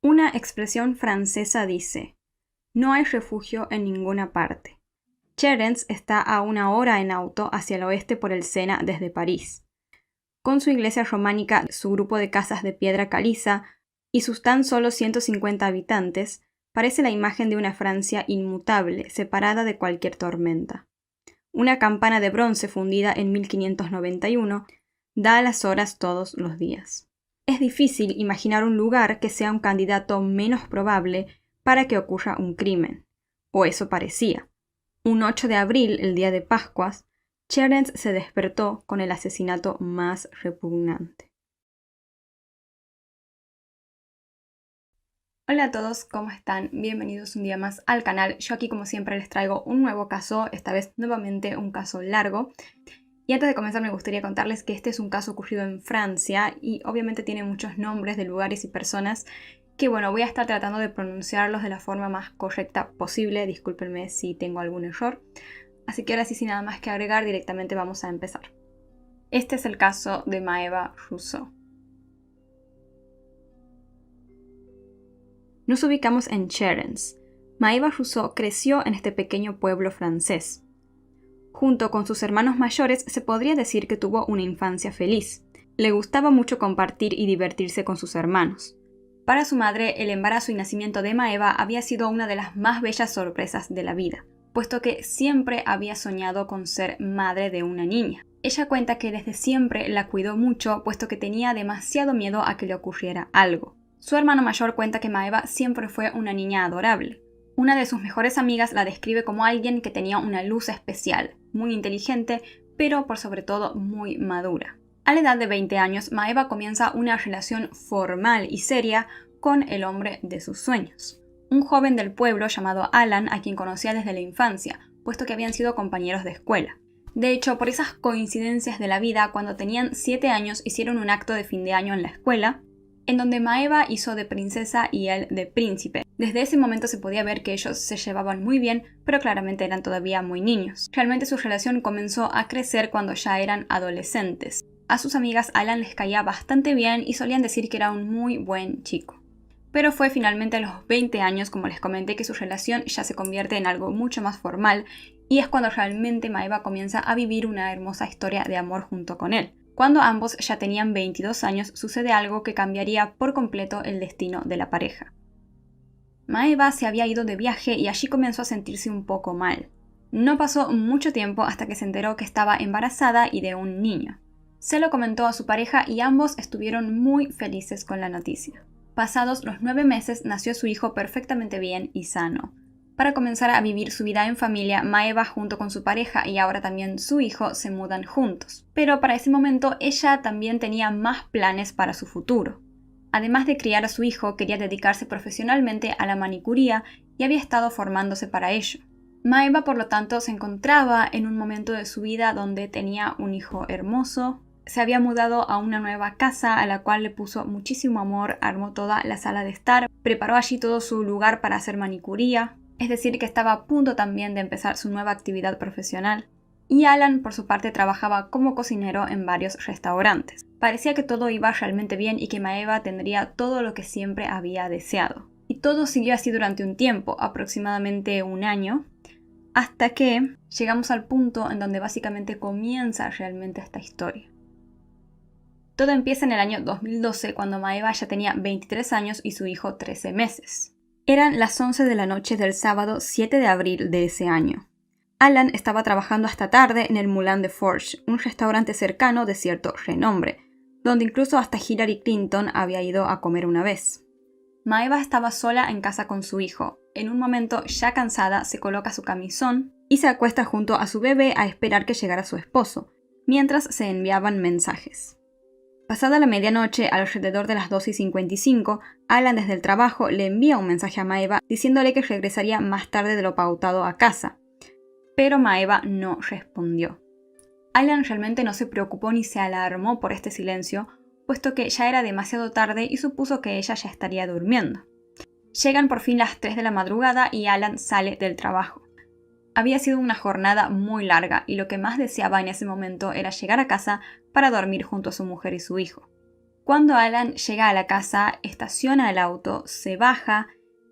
Una expresión francesa dice: no hay refugio en ninguna parte. Chérens está a 1 hora en auto hacia el oeste por el Sena desde París. Con su iglesia románica, su grupo de casas de piedra caliza y sus tan solo 150 habitantes, parece la imagen de una Francia inmutable, separada de cualquier tormenta. Una campana de bronce fundida en 1591 da las horas todos los días. Es difícil imaginar un lugar que sea un candidato menos probable para que ocurra un crimen, o eso parecía. Un 8 de abril, el día de Pascuas, Chérens se despertó con el asesinato más repugnante. Hola a todos, ¿cómo están? Bienvenidos un día más al canal. Yo aquí como siempre les traigo un nuevo caso, esta vez nuevamente un caso largo. Y antes de comenzar me gustaría contarles que este es un caso ocurrido en Francia y obviamente tiene muchos nombres de lugares y personas que bueno, voy a estar tratando de pronunciarlos de la forma más correcta posible, discúlpenme si tengo algún error. Así que ahora sí, sin nada más que agregar, directamente vamos a empezar. Este es el caso de Maëva Rousseau. Nos ubicamos en Chérens. Maëva Rousseau creció en este pequeño pueblo francés. Junto con sus hermanos mayores, se podría decir que tuvo una infancia feliz. Le gustaba mucho compartir y divertirse con sus hermanos. Para su madre, el embarazo y nacimiento de Maëva había sido una de las más bellas sorpresas de la vida, puesto que siempre había soñado con ser madre de una niña. Ella cuenta que desde siempre la cuidó mucho, puesto que tenía demasiado miedo a que le ocurriera algo. Su hermano mayor cuenta que Maëva siempre fue una niña adorable. Una de sus mejores amigas la describe como alguien que tenía una luz especial, muy inteligente, pero por sobre todo muy madura. A la edad de 20 años, Maëva comienza una relación formal y seria con el hombre de sus sueños. Un joven del pueblo llamado Alan, a quien conocía desde la infancia, puesto que habían sido compañeros de escuela. De hecho, por esas coincidencias de la vida, cuando tenían 7 años hicieron un acto de fin de año en la escuela, en donde Maëva hizo de princesa y él de príncipe. Desde ese momento se podía ver que ellos se llevaban muy bien, pero claramente eran todavía muy niños. Realmente su relación comenzó a crecer cuando ya eran adolescentes. A sus amigas Alan les caía bastante bien y solían decir que era un muy buen chico. Pero fue finalmente a los 20 años, como les comenté, que su relación ya se convierte en algo mucho más formal y es cuando realmente Maëva comienza a vivir una hermosa historia de amor junto con él. Cuando ambos ya tenían 22 años, sucede algo que cambiaría por completo el destino de la pareja. Maëva se había ido de viaje y allí comenzó a sentirse un poco mal. No pasó mucho tiempo hasta que se enteró que estaba embarazada y de un niño. Se lo comentó a su pareja y ambos estuvieron muy felices con la noticia. Pasados los 9 meses nació su hijo perfectamente bien y sano. Para comenzar a vivir su vida en familia, Maëva junto con su pareja y ahora también su hijo se mudan juntos. Pero para ese momento ella también tenía más planes para su futuro. Además de criar a su hijo, quería dedicarse profesionalmente a la manicuría y había estado formándose para ello. Maëva, por lo tanto, se encontraba en un momento de su vida donde tenía un hijo hermoso. Se había mudado a una nueva casa a la cual le puso muchísimo amor, armó toda la sala de estar, preparó allí todo su lugar para hacer manicuría. Es decir, que estaba a punto también de empezar su nueva actividad profesional. Y Alan, por su parte, trabajaba como cocinero en varios restaurantes. Parecía que todo iba realmente bien y que Maëva tendría todo lo que siempre había deseado. Y todo siguió así durante un tiempo, aproximadamente un año, hasta que llegamos al punto en donde básicamente comienza realmente esta historia. Todo empieza en el año 2012, cuando Maëva ya tenía 23 años y su hijo 13 meses. Eran las 11 de la noche del sábado 7 de abril de ese año. Alan estaba trabajando hasta tarde en el Moulin de Forge, un restaurante cercano de cierto renombre, donde incluso hasta Hillary Clinton había ido a comer una vez. Maëva estaba sola en casa con su hijo. En un momento, ya cansada, se coloca su camisón y se acuesta junto a su bebé a esperar que llegara su esposo, mientras se enviaban mensajes. Pasada la medianoche, alrededor de las 2:55, Alan desde el trabajo le envía un mensaje a Maëva diciéndole que regresaría más tarde de lo pautado a casa. Pero Maëva no respondió. Alan realmente no se preocupó ni se alarmó por este silencio, puesto que ya era demasiado tarde y supuso que ella ya estaría durmiendo. Llegan por fin las 3 de la madrugada y Alan sale del trabajo. Había sido una jornada muy larga y lo que más deseaba en ese momento era llegar a casa para dormir junto a su mujer y su hijo. Cuando Alan llega a la casa, estaciona el auto, se baja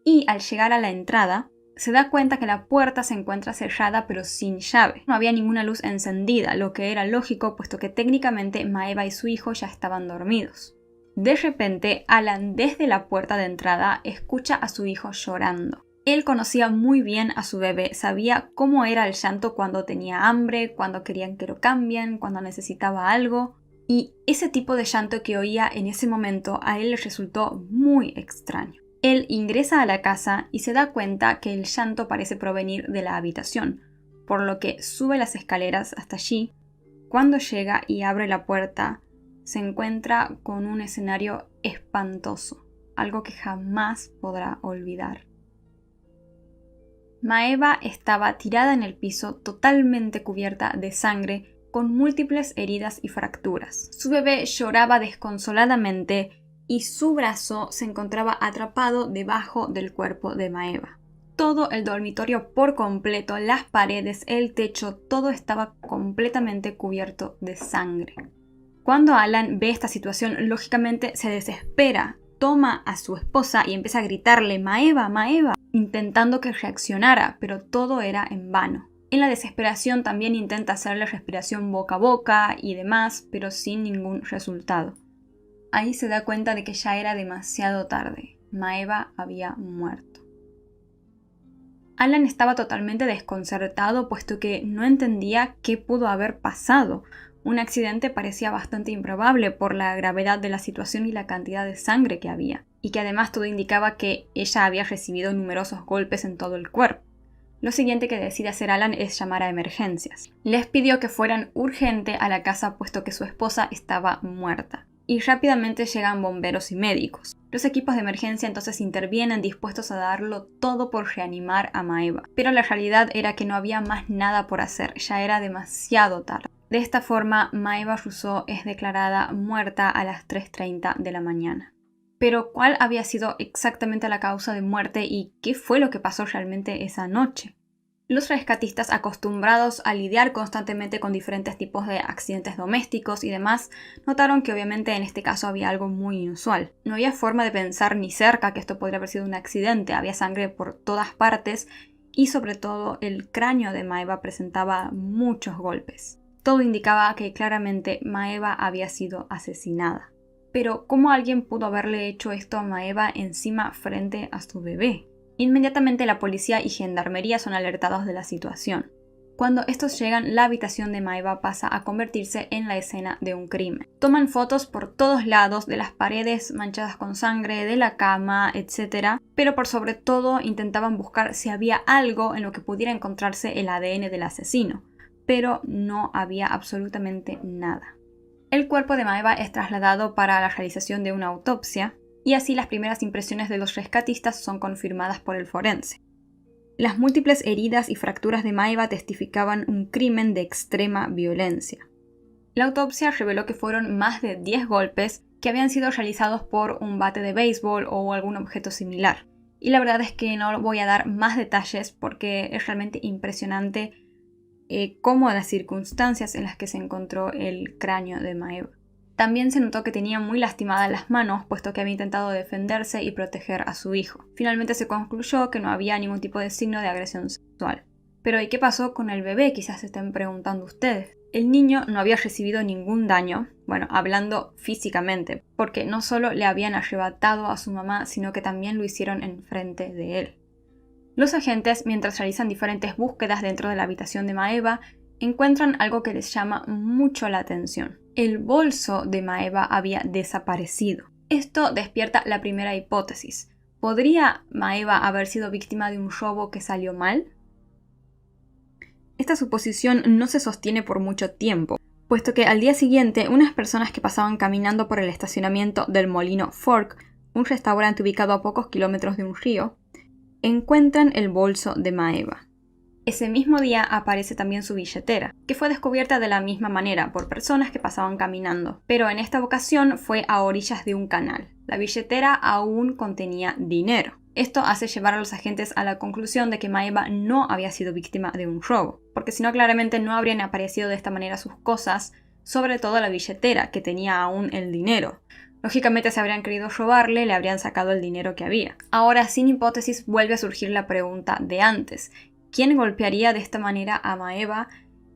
y al llegar a la entrada, se da cuenta que la puerta se encuentra cerrada pero sin llave. No había ninguna luz encendida, lo que era lógico puesto que técnicamente Maeva y su hijo ya estaban dormidos. De repente, Alan desde la puerta de entrada escucha a su hijo llorando. Él conocía muy bien a su bebé, sabía cómo era el llanto cuando tenía hambre, cuando querían que lo cambien, cuando necesitaba algo. Y ese tipo de llanto que oía en ese momento a él le resultó muy extraño. Él ingresa a la casa y se da cuenta que el llanto parece provenir de la habitación, por lo que sube las escaleras hasta allí. Cuando llega y abre la puerta, se encuentra con un escenario espantoso, algo que jamás podrá olvidar. Maeva estaba tirada en el piso, totalmente cubierta de sangre, con múltiples heridas y fracturas. Su bebé lloraba desconsoladamente y su brazo se encontraba atrapado debajo del cuerpo de Maeva. Todo el dormitorio por completo, las paredes, el techo, todo estaba completamente cubierto de sangre. Cuando Alan ve esta situación, lógicamente se desespera, toma a su esposa y empieza a gritarle «Maeva, Maeva», intentando que reaccionara, pero todo era en vano. En la desesperación también intenta hacerle respiración boca a boca y demás, pero sin ningún resultado. Ahí se da cuenta de que ya era demasiado tarde. Maeva había muerto. Alan estaba totalmente desconcertado puesto que no entendía qué pudo haber pasado. Un accidente parecía bastante improbable por la gravedad de la situación y la cantidad de sangre que había, y que además todo indicaba que ella había recibido numerosos golpes en todo el cuerpo. Lo siguiente que decide hacer Alan es llamar a emergencias. Les pidió que fueran urgente a la casa puesto que su esposa estaba muerta. Y rápidamente llegan bomberos y médicos. Los equipos de emergencia entonces intervienen dispuestos a darlo todo por reanimar a Maeva. Pero la realidad era que no había más nada por hacer, ya era demasiado tarde. De esta forma, Maeva Rousseau es declarada muerta a las 3:30 de la mañana. Pero ¿cuál había sido exactamente la causa de muerte y qué fue lo que pasó realmente esa noche? Los rescatistas, acostumbrados a lidiar constantemente con diferentes tipos de accidentes domésticos y demás, notaron que obviamente en este caso había algo muy inusual. No había forma de pensar ni cerca que esto podría haber sido un accidente, había sangre por todas partes y sobre todo el cráneo de Maeva presentaba muchos golpes. Todo indicaba que claramente Maeva había sido asesinada. Pero ¿cómo alguien pudo haberle hecho esto a Maeva encima frente a su bebé? Inmediatamente la policía y gendarmería son alertados de la situación. Cuando estos llegan, la habitación de Maeva pasa a convertirse en la escena de un crimen. Toman fotos por todos lados de las paredes manchadas con sangre, de la cama, etc. Pero por sobre todo intentaban buscar si había algo en lo que pudiera encontrarse el ADN del asesino. Pero no había absolutamente nada. El cuerpo de Maeva es trasladado para la realización de una autopsia, y así las primeras impresiones de los rescatistas son confirmadas por el forense. Las múltiples heridas y fracturas de Maeva testificaban un crimen de extrema violencia. La autopsia reveló que fueron más de 10 golpes que habían sido realizados por un bate de béisbol o algún objeto similar. Y la verdad es que no voy a dar más detalles porque es realmente impresionante cómo las circunstancias en las que se encontró el cráneo de Maeva. También se notó que tenía muy lastimadas las manos, puesto que había intentado defenderse y proteger a su hijo. Finalmente se concluyó que no había ningún tipo de signo de agresión sexual. Pero ¿y qué pasó con el bebé? Quizás se estén preguntando ustedes. El niño no había recibido ningún daño, bueno, hablando físicamente, porque no solo le habían arrebatado a su mamá, sino que también lo hicieron enfrente de él. Los agentes, mientras realizan diferentes búsquedas dentro de la habitación de Maeva, encuentran algo que les llama mucho la atención. El bolso de Maeva había desaparecido. Esto despierta la primera hipótesis. ¿Podría Maeva haber sido víctima de un robo que salió mal? Esta suposición no se sostiene por mucho tiempo, puesto que al día siguiente unas personas que pasaban caminando por el estacionamiento del Molino Fork, un restaurante ubicado a pocos kilómetros de un río, encuentran el bolso de Maeva. Ese mismo día aparece también su billetera, que fue descubierta de la misma manera por personas que pasaban caminando, pero en esta ocasión fue a orillas de un canal. La billetera aún contenía dinero. Esto hace llevar a los agentes a la conclusión de que Maeva no había sido víctima de un robo, porque si no claramente no habrían aparecido de esta manera sus cosas, sobre todo la billetera, que tenía aún el dinero. Lógicamente se habrían querido robarle, le habrían sacado el dinero que había. Ahora, sin hipótesis, vuelve a surgir la pregunta de antes. ¿Quién golpearía de esta manera a Maeva?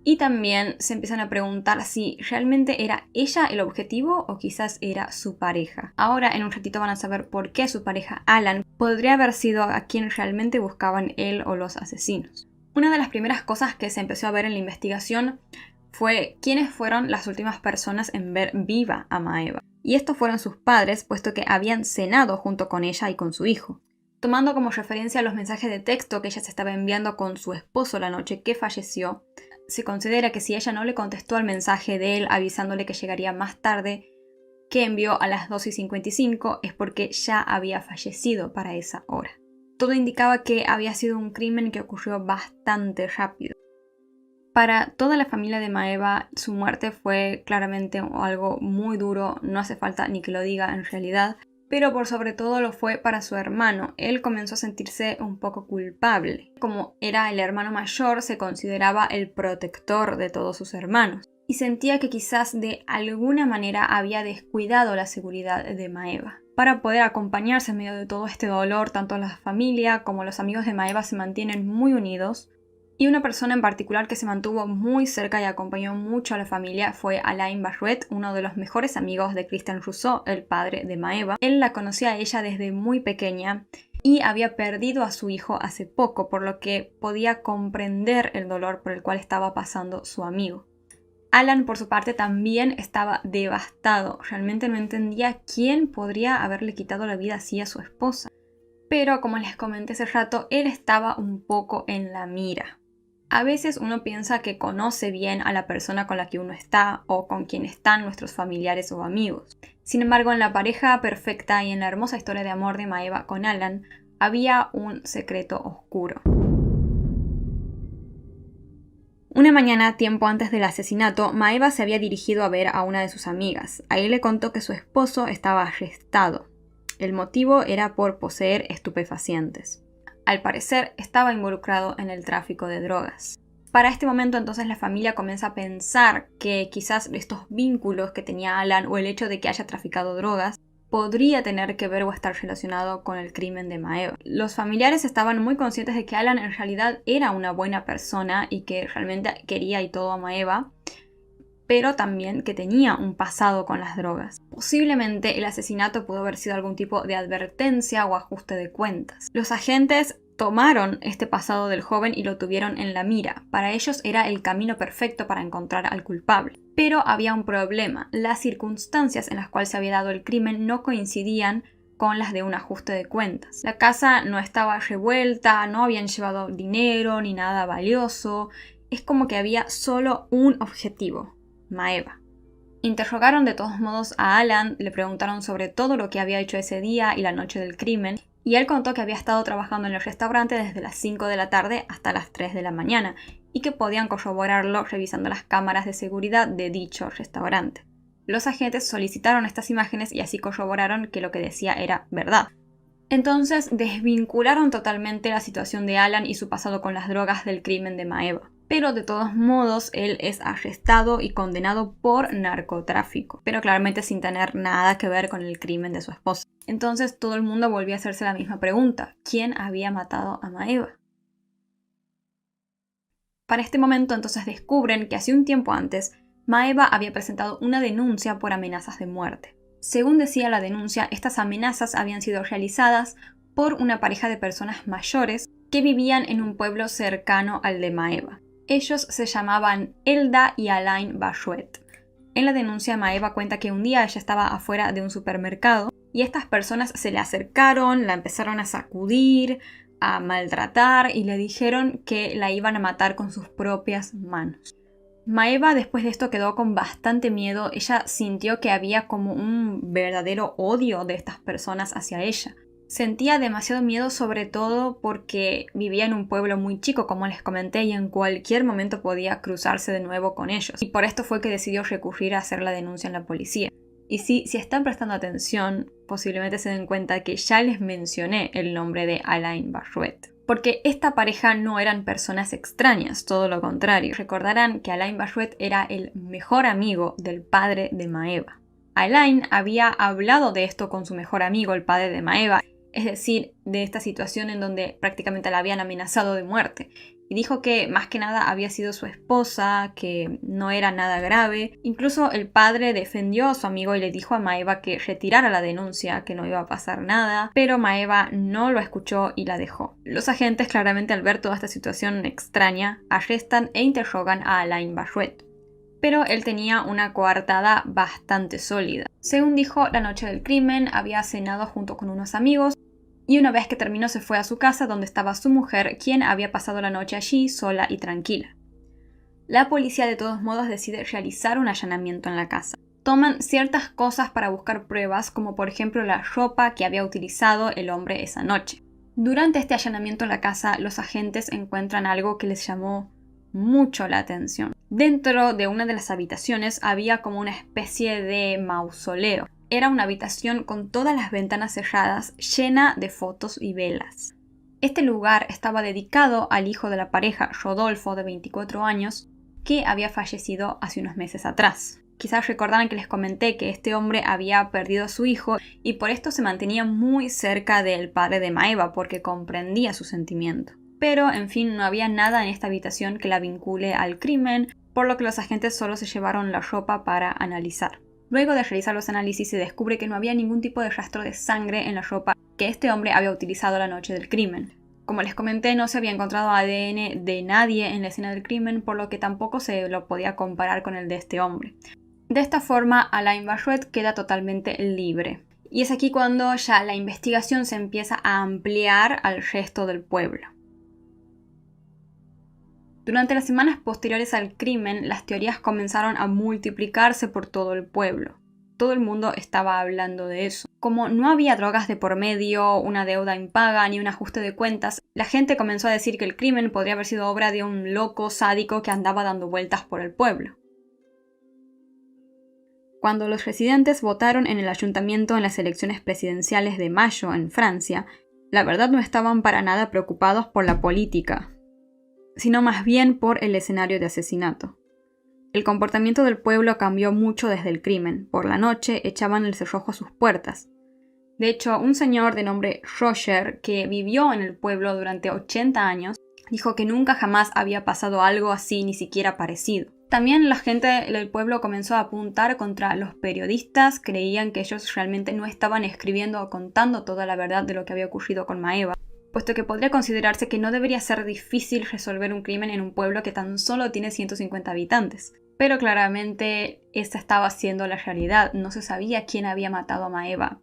Y también se empiezan a preguntar si realmente era ella el objetivo o quizás era su pareja. Ahora en un ratito van a saber por qué su pareja Alan podría haber sido a quien realmente buscaban él o los asesinos. Una de las primeras cosas que se empezó a ver en la investigación fue quiénes fueron las últimas personas en ver viva a Maeva. Y estos fueron sus padres, puesto que habían cenado junto con ella y con su hijo. Tomando como referencia los mensajes de texto que ella se estaba enviando con su esposo la noche que falleció, se considera que si ella no le contestó al mensaje de él avisándole que llegaría más tarde, que envió a las 2:55, es porque ya había fallecido para esa hora. Todo indicaba que había sido un crimen que ocurrió bastante rápido. Para toda la familia de Maeva, su muerte fue claramente algo muy duro, no hace falta ni que lo diga en realidad, pero por sobre todo lo fue para su hermano. Él comenzó a sentirse un poco culpable. Como era el hermano mayor, se consideraba el protector de todos sus hermanos, y sentía que quizás de alguna manera había descuidado la seguridad de Maeva. Para poder acompañarse en medio de todo este dolor, tanto la familia como los amigos de Maeva se mantienen muy unidos. Y una persona en particular que se mantuvo muy cerca y acompañó mucho a la familia fue Alain Bashouet, uno de los mejores amigos de Christian Rousseau, el padre de Maeva. Él la conocía a ella desde muy pequeña y había perdido a su hijo hace poco, por lo que podía comprender el dolor por el cual estaba pasando su amigo. Alan, por su parte, también estaba devastado. Realmente no entendía quién podría haberle quitado la vida así a su esposa. Pero, como les comenté hace rato, él estaba un poco en la mira. A veces uno piensa que conoce bien a la persona con la que uno está o con quien están nuestros familiares o amigos. Sin embargo, en la pareja perfecta y en la hermosa historia de amor de Maeva con Alan, había un secreto oscuro. Una mañana, tiempo antes del asesinato, Maeva se había dirigido a ver a una de sus amigas. Ahí le contó que su esposo estaba arrestado. El motivo era por poseer estupefacientes. Al parecer, estaba involucrado en el tráfico de drogas. Para este momento, entonces, la familia comienza a pensar que quizás estos vínculos que tenía Alan o el hecho de que haya traficado drogas podría tener que ver o estar relacionado con el crimen de Maeva. Los familiares estaban muy conscientes de que Alan en realidad era una buena persona y que realmente quería y todo a Maeva, pero también que tenía un pasado con las drogas. Posiblemente el asesinato pudo haber sido algún tipo de advertencia o ajuste de cuentas. Los agentes tomaron este pasado del joven y lo tuvieron en la mira. Para ellos era el camino perfecto para encontrar al culpable. Pero había un problema. Las circunstancias en las cuales se había dado el crimen no coincidían con las de un ajuste de cuentas. La casa no estaba revuelta, no habían llevado dinero ni nada valioso. Es como que había solo un objetivo: Maeva. Interrogaron de todos modos a Alan, le preguntaron sobre todo lo que había hecho ese día y la noche del crimen, y él contó que había estado trabajando en el restaurante desde las 5 de la tarde hasta las 3 de la mañana, y que podían corroborarlo revisando las cámaras de seguridad de dicho restaurante. Los agentes solicitaron estas imágenes y así corroboraron que lo que decía era verdad. Entonces desvincularon totalmente la situación de Alan y su pasado con las drogas del crimen de Maeva. Pero de todos modos él es arrestado y condenado por narcotráfico, pero claramente sin tener nada que ver con el crimen de su esposa. Entonces todo el mundo volvió a hacerse la misma pregunta: ¿quién había matado a Maeva? Para este momento entonces descubren que hace un tiempo antes Maeva había presentado una denuncia por amenazas de muerte. Según decía la denuncia, estas amenazas habían sido realizadas por una pareja de personas mayores que vivían en un pueblo cercano al de Maeva. Ellos se llamaban Elda y Alain Bashouet. En la denuncia, Maeva cuenta que un día ella estaba afuera de un supermercado y estas personas se le acercaron, la empezaron a sacudir, a maltratar y le dijeron que la iban a matar con sus propias manos. Maeva después de esto quedó con bastante miedo. Ella sintió que había como un verdadero odio de estas personas hacia ella. Sentía demasiado miedo, sobre todo porque vivía en un pueblo muy chico, como les comenté, y en cualquier momento podía cruzarse de nuevo con ellos. Y por esto fue que decidió recurrir a hacer la denuncia en la policía. Y si están prestando atención, posiblemente se den cuenta que ya les mencioné el nombre de Alain Bashouet. Porque esta pareja no eran personas extrañas, todo lo contrario. Recordarán que Alain Bashouet era el mejor amigo del padre de Maeva. Alain había hablado de esto con su mejor amigo, el padre de Maeva, es decir, de esta situación en donde prácticamente la habían amenazado de muerte. Y dijo que más que nada había sido su esposa, que no era nada grave. Incluso el padre defendió a su amigo y le dijo a Maeva que retirara la denuncia, que no iba a pasar nada, pero Maeva no lo escuchó y la dejó. Los agentes, claramente al ver toda esta situación extraña, arrestan e interrogan a Alain Bashouet. Pero él tenía una coartada bastante sólida. Según dijo, la noche del crimen había cenado junto con unos amigos y una vez que terminó se fue a su casa donde estaba su mujer, quien había pasado la noche allí sola y tranquila. La policía de todos modos decide realizar un allanamiento en la casa. Toman ciertas cosas para buscar pruebas, como por ejemplo la ropa que había utilizado el hombre esa noche. Durante este allanamiento en la casa, los agentes encuentran algo que les llamó mucho la atención. Dentro de una de las habitaciones había como una especie de mausoleo. Era una habitación con todas las ventanas cerradas, llena de fotos y velas. Este lugar estaba dedicado al hijo de la pareja, Rodolfo, de 24 años, que había fallecido hace unos meses atrás. Quizás recordarán que les comenté que este hombre había perdido a su hijo y por esto se mantenía muy cerca del padre de Maeva porque comprendía su sentimiento. Pero, en fin, no había nada en esta habitación que la vincule al crimen, por lo que los agentes solo se llevaron la ropa para analizar. Luego de realizar los análisis se descubre que no había ningún tipo de rastro de sangre en la ropa que este hombre había utilizado la noche del crimen. Como les comenté, no se había encontrado ADN de nadie en la escena del crimen, por lo que tampoco se lo podía comparar con el de este hombre. De esta forma, Alain Bashouet queda totalmente libre. Y es aquí cuando ya la investigación se empieza a ampliar al resto del pueblo. Durante las semanas posteriores al crimen, las teorías comenzaron a multiplicarse por todo el pueblo. Todo el mundo estaba hablando de eso. Como no había drogas de por medio, una deuda impaga ni un ajuste de cuentas, la gente comenzó a decir que el crimen podría haber sido obra de un loco sádico que andaba dando vueltas por el pueblo. Cuando los residentes votaron en el ayuntamiento en las elecciones presidenciales de mayo en Francia, la verdad no estaban para nada preocupados por la política, sino más bien por el escenario de asesinato. El comportamiento del pueblo cambió mucho desde el crimen. Por la noche echaban el cerrojo a sus puertas. De hecho, un señor de nombre Roger, que vivió en el pueblo durante 80 años, dijo que nunca jamás había pasado algo así, ni siquiera parecido. También la gente del pueblo comenzó a apuntar contra los periodistas, creían que ellos realmente no estaban escribiendo o contando toda la verdad de lo que había ocurrido con Maeva, puesto que podría considerarse que no debería ser difícil resolver un crimen en un pueblo que tan solo tiene 150 habitantes. Pero claramente esta estaba siendo la realidad, no se sabía quién había matado a Maeva,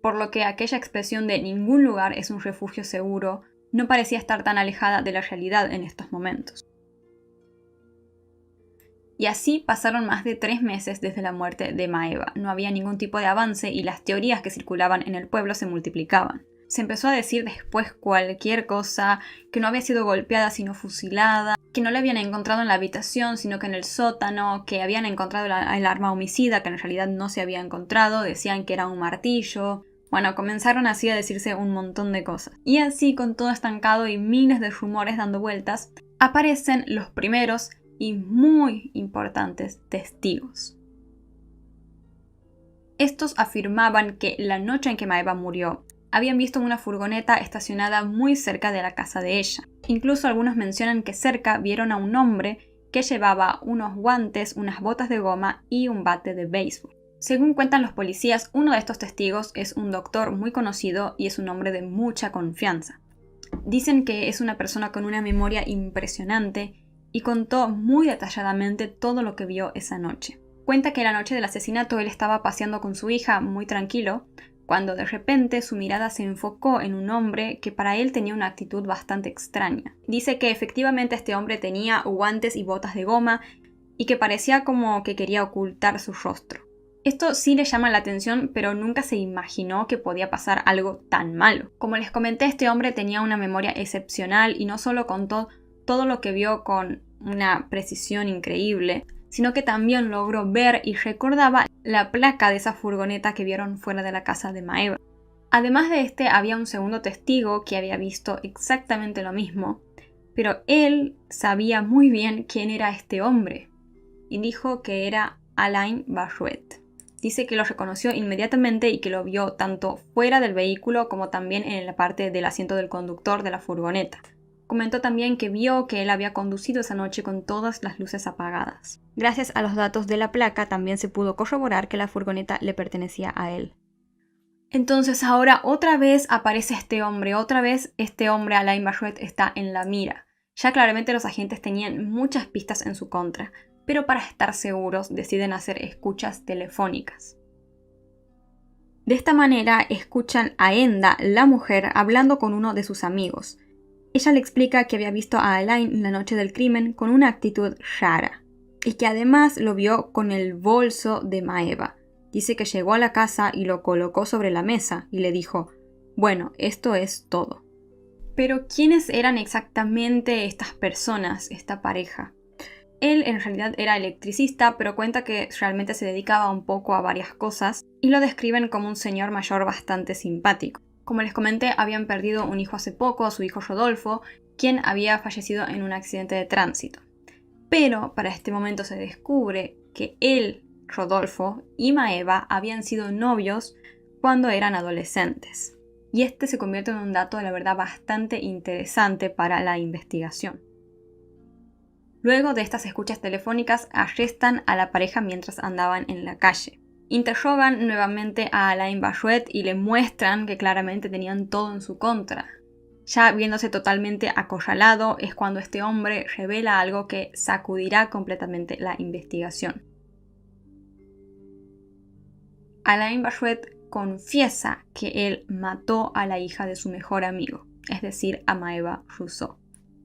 por lo que aquella expresión de ningún lugar es un refugio seguro no parecía estar tan alejada de la realidad en estos momentos. Y así pasaron más de 3 meses desde la muerte de Maeva. No había ningún tipo de avance y las teorías que circulaban en el pueblo se multiplicaban. Se empezó a decir después cualquier cosa, que no había sido golpeada sino fusilada, que no la habían encontrado en la habitación sino que en el sótano, que habían encontrado el arma homicida que en realidad no se había encontrado, decían que era un martillo. Bueno, comenzaron así a decirse un montón de cosas. Y así, con todo estancado y miles de rumores dando vueltas, aparecen los primeros y muy importantes testigos. Estos afirmaban que la noche en que Maeva murió, habían visto una furgoneta estacionada muy cerca de la casa de ella. Incluso algunos mencionan que cerca vieron a un hombre que llevaba unos guantes, unas botas de goma y un bate de béisbol. Según cuentan los policías, uno de estos testigos es un doctor muy conocido y es un hombre de mucha confianza. Dicen que es una persona con una memoria impresionante y contó muy detalladamente todo lo que vio esa noche. Cuenta que la noche del asesinato él estaba paseando con su hija muy tranquilo, cuando de repente su mirada se enfocó en un hombre que para él tenía una actitud bastante extraña. Dice que efectivamente este hombre tenía guantes y botas de goma y que parecía como que quería ocultar su rostro. Esto sí le llama la atención, pero nunca se imaginó que podía pasar algo tan malo. Como les comenté, este hombre tenía una memoria excepcional y no solo contó todo lo que vio con una precisión increíble, sino que también logró ver y recordaba la placa de esa furgoneta que vieron fuera de la casa de Maeva. Además de este, había un segundo testigo que había visto exactamente lo mismo, pero él sabía muy bien quién era este hombre y dijo que era Alain Bashouet. Dice que lo reconoció inmediatamente y que lo vio tanto fuera del vehículo como también en la parte del asiento del conductor de la furgoneta. Comentó también que vio que él había conducido esa noche con todas las luces apagadas. Gracias a los datos de la placa también se pudo corroborar que la furgoneta le pertenecía a él. Entonces ahora otra vez aparece otra vez este hombre, Alain Bashouet, está en la mira. Ya claramente los agentes tenían muchas pistas en su contra, pero para estar seguros deciden hacer escuchas telefónicas. De esta manera escuchan a Enda, la mujer, hablando con uno de sus amigos. Ella le explica que había visto a Alain la noche del crimen con una actitud rara, y que además lo vio con el bolso de Maeva. Dice que llegó a la casa y lo colocó sobre la mesa y le dijo: bueno, esto es todo. Pero ¿quiénes eran exactamente estas personas, esta pareja? Él en realidad era electricista, pero cuenta que realmente se dedicaba un poco a varias cosas y lo describen como un señor mayor bastante simpático. Como les comenté, habían perdido un hijo hace poco, a su hijo Rodolfo, quien había fallecido en un accidente de tránsito. Pero para este momento se descubre que él, Rodolfo, y Maeva habían sido novios cuando eran adolescentes. Y este se convierte en un dato, la verdad, bastante interesante para la investigación. Luego de estas escuchas telefónicas, arrestan a la pareja mientras andaban en la calle. Interrogan nuevamente a Alain Bashouet y le muestran que claramente tenían todo en su contra. Ya viéndose totalmente acorralado es cuando este hombre revela algo que sacudirá completamente la investigación. Alain Bashouet confiesa que él mató a la hija de su mejor amigo, es decir, a Maeva Rousseau.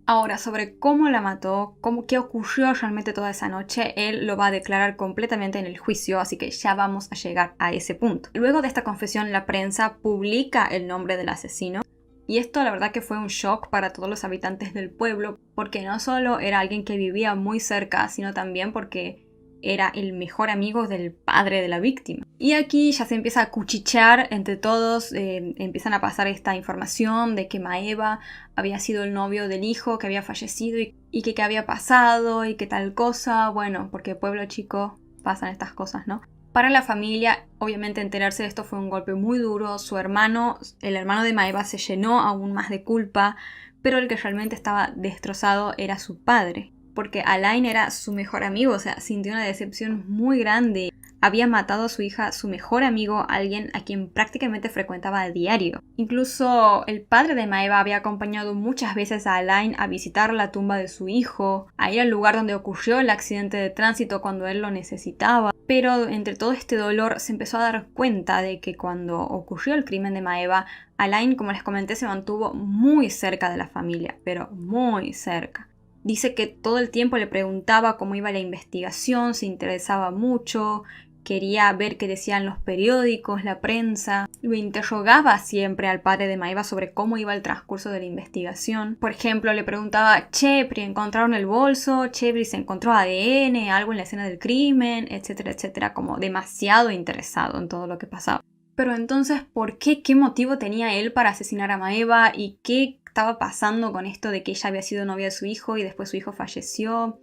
Ahora, sobre cómo la mató, qué ocurrió realmente toda esa noche, él lo va a declarar completamente en el juicio, así que ya vamos a llegar a ese punto. Luego de esta confesión, la prensa publica el nombre del asesino, y esto la verdad que fue un shock para todos los habitantes del pueblo, porque no solo era alguien que vivía muy cerca, sino también porque era el mejor amigo del padre de la víctima. Y aquí ya se empieza a cuchichear entre todos, empiezan a pasar esta información de que Maeva había sido el novio del hijo que había fallecido y que qué había pasado y que tal cosa. Bueno, porque pueblo chico pasan estas cosas, ¿no? Para la familia, obviamente enterarse de esto fue un golpe muy duro. Su hermano, el hermano de Maeva, se llenó aún más de culpa, pero el que realmente estaba destrozado era su padre. Porque Alain era su mejor amigo, o sea, sintió una decepción muy grande. Había matado a su hija, su mejor amigo, alguien a quien prácticamente frecuentaba a diario. Incluso el padre de Maeva había acompañado muchas veces a Alain a visitar la tumba de su hijo, a ir al lugar donde ocurrió el accidente de tránsito cuando él lo necesitaba. Pero entre todo este dolor se empezó a dar cuenta de que cuando ocurrió el crimen de Maeva, Alain, como les comenté, se mantuvo muy cerca de la familia, pero muy cerca. Dice que todo el tiempo le preguntaba cómo iba la investigación, se interesaba mucho, quería ver qué decían los periódicos, la prensa. Lo interrogaba siempre al padre de Maeva sobre cómo iba el transcurso de la investigación. Por ejemplo, le preguntaba: che, Pri, ¿encontraron el bolso? Che, Pri, ¿se encontró ADN? ¿Algo en la escena del crimen? Etcétera, etcétera. Como demasiado interesado en todo lo que pasaba. Pero entonces, ¿por qué? ¿Qué motivo tenía él para asesinar a Maeva? ¿Y qué estaba pasando con esto de que ella había sido novia de su hijo y después su hijo falleció?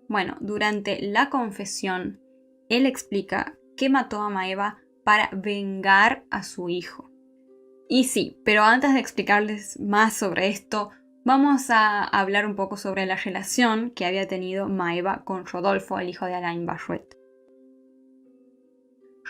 Bueno, durante la confesión, él explica que mató a Maeva para vengar a su hijo. Y sí, pero antes de explicarles más sobre esto, vamos a hablar un poco sobre la relación que había tenido Maeva con Rodolfo, el hijo de Alain Bashouet.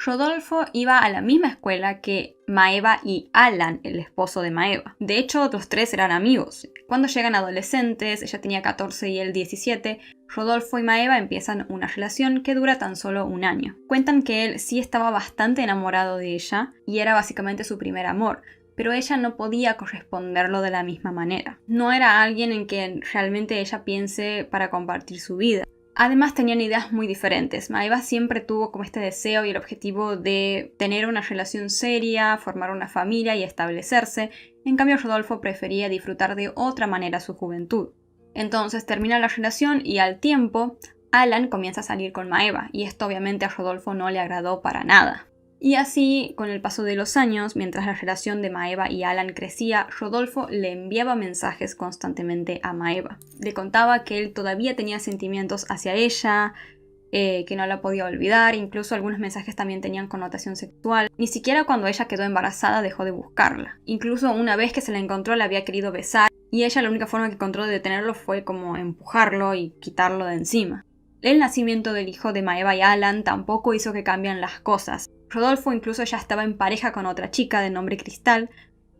Rodolfo iba a la misma escuela que Maeva y Alan, el esposo de Maeva. De hecho, los tres eran amigos. Cuando llegan adolescentes, ella tenía 14 y él 17, Rodolfo y Maeva empiezan una relación que dura tan solo un año. Cuentan que él sí estaba bastante enamorado de ella y era básicamente su primer amor, pero ella no podía corresponderlo de la misma manera. No era alguien en quien realmente ella piense para compartir su vida. Además tenían ideas muy diferentes. Maeva siempre tuvo como este deseo y el objetivo de tener una relación seria, formar una familia y establecerse. En cambio, Rodolfo prefería disfrutar de otra manera su juventud. Entonces termina la relación y al tiempo, Alan comienza a salir con Maeva y esto obviamente a Rodolfo no le agradó para nada. Y así, con el paso de los años, mientras la relación de Maeva y Alan crecía, Rodolfo le enviaba mensajes constantemente a Maeva. Le contaba que él todavía tenía sentimientos hacia ella, que no la podía olvidar, incluso algunos mensajes también tenían connotación sexual. Ni siquiera cuando ella quedó embarazada dejó de buscarla. Incluso una vez que se la encontró la había querido besar y ella la única forma que encontró de detenerlo fue como empujarlo y quitarlo de encima. El nacimiento del hijo de Maeva y Alan tampoco hizo que cambien las cosas. Rodolfo incluso ya estaba en pareja con otra chica de nombre Cristal,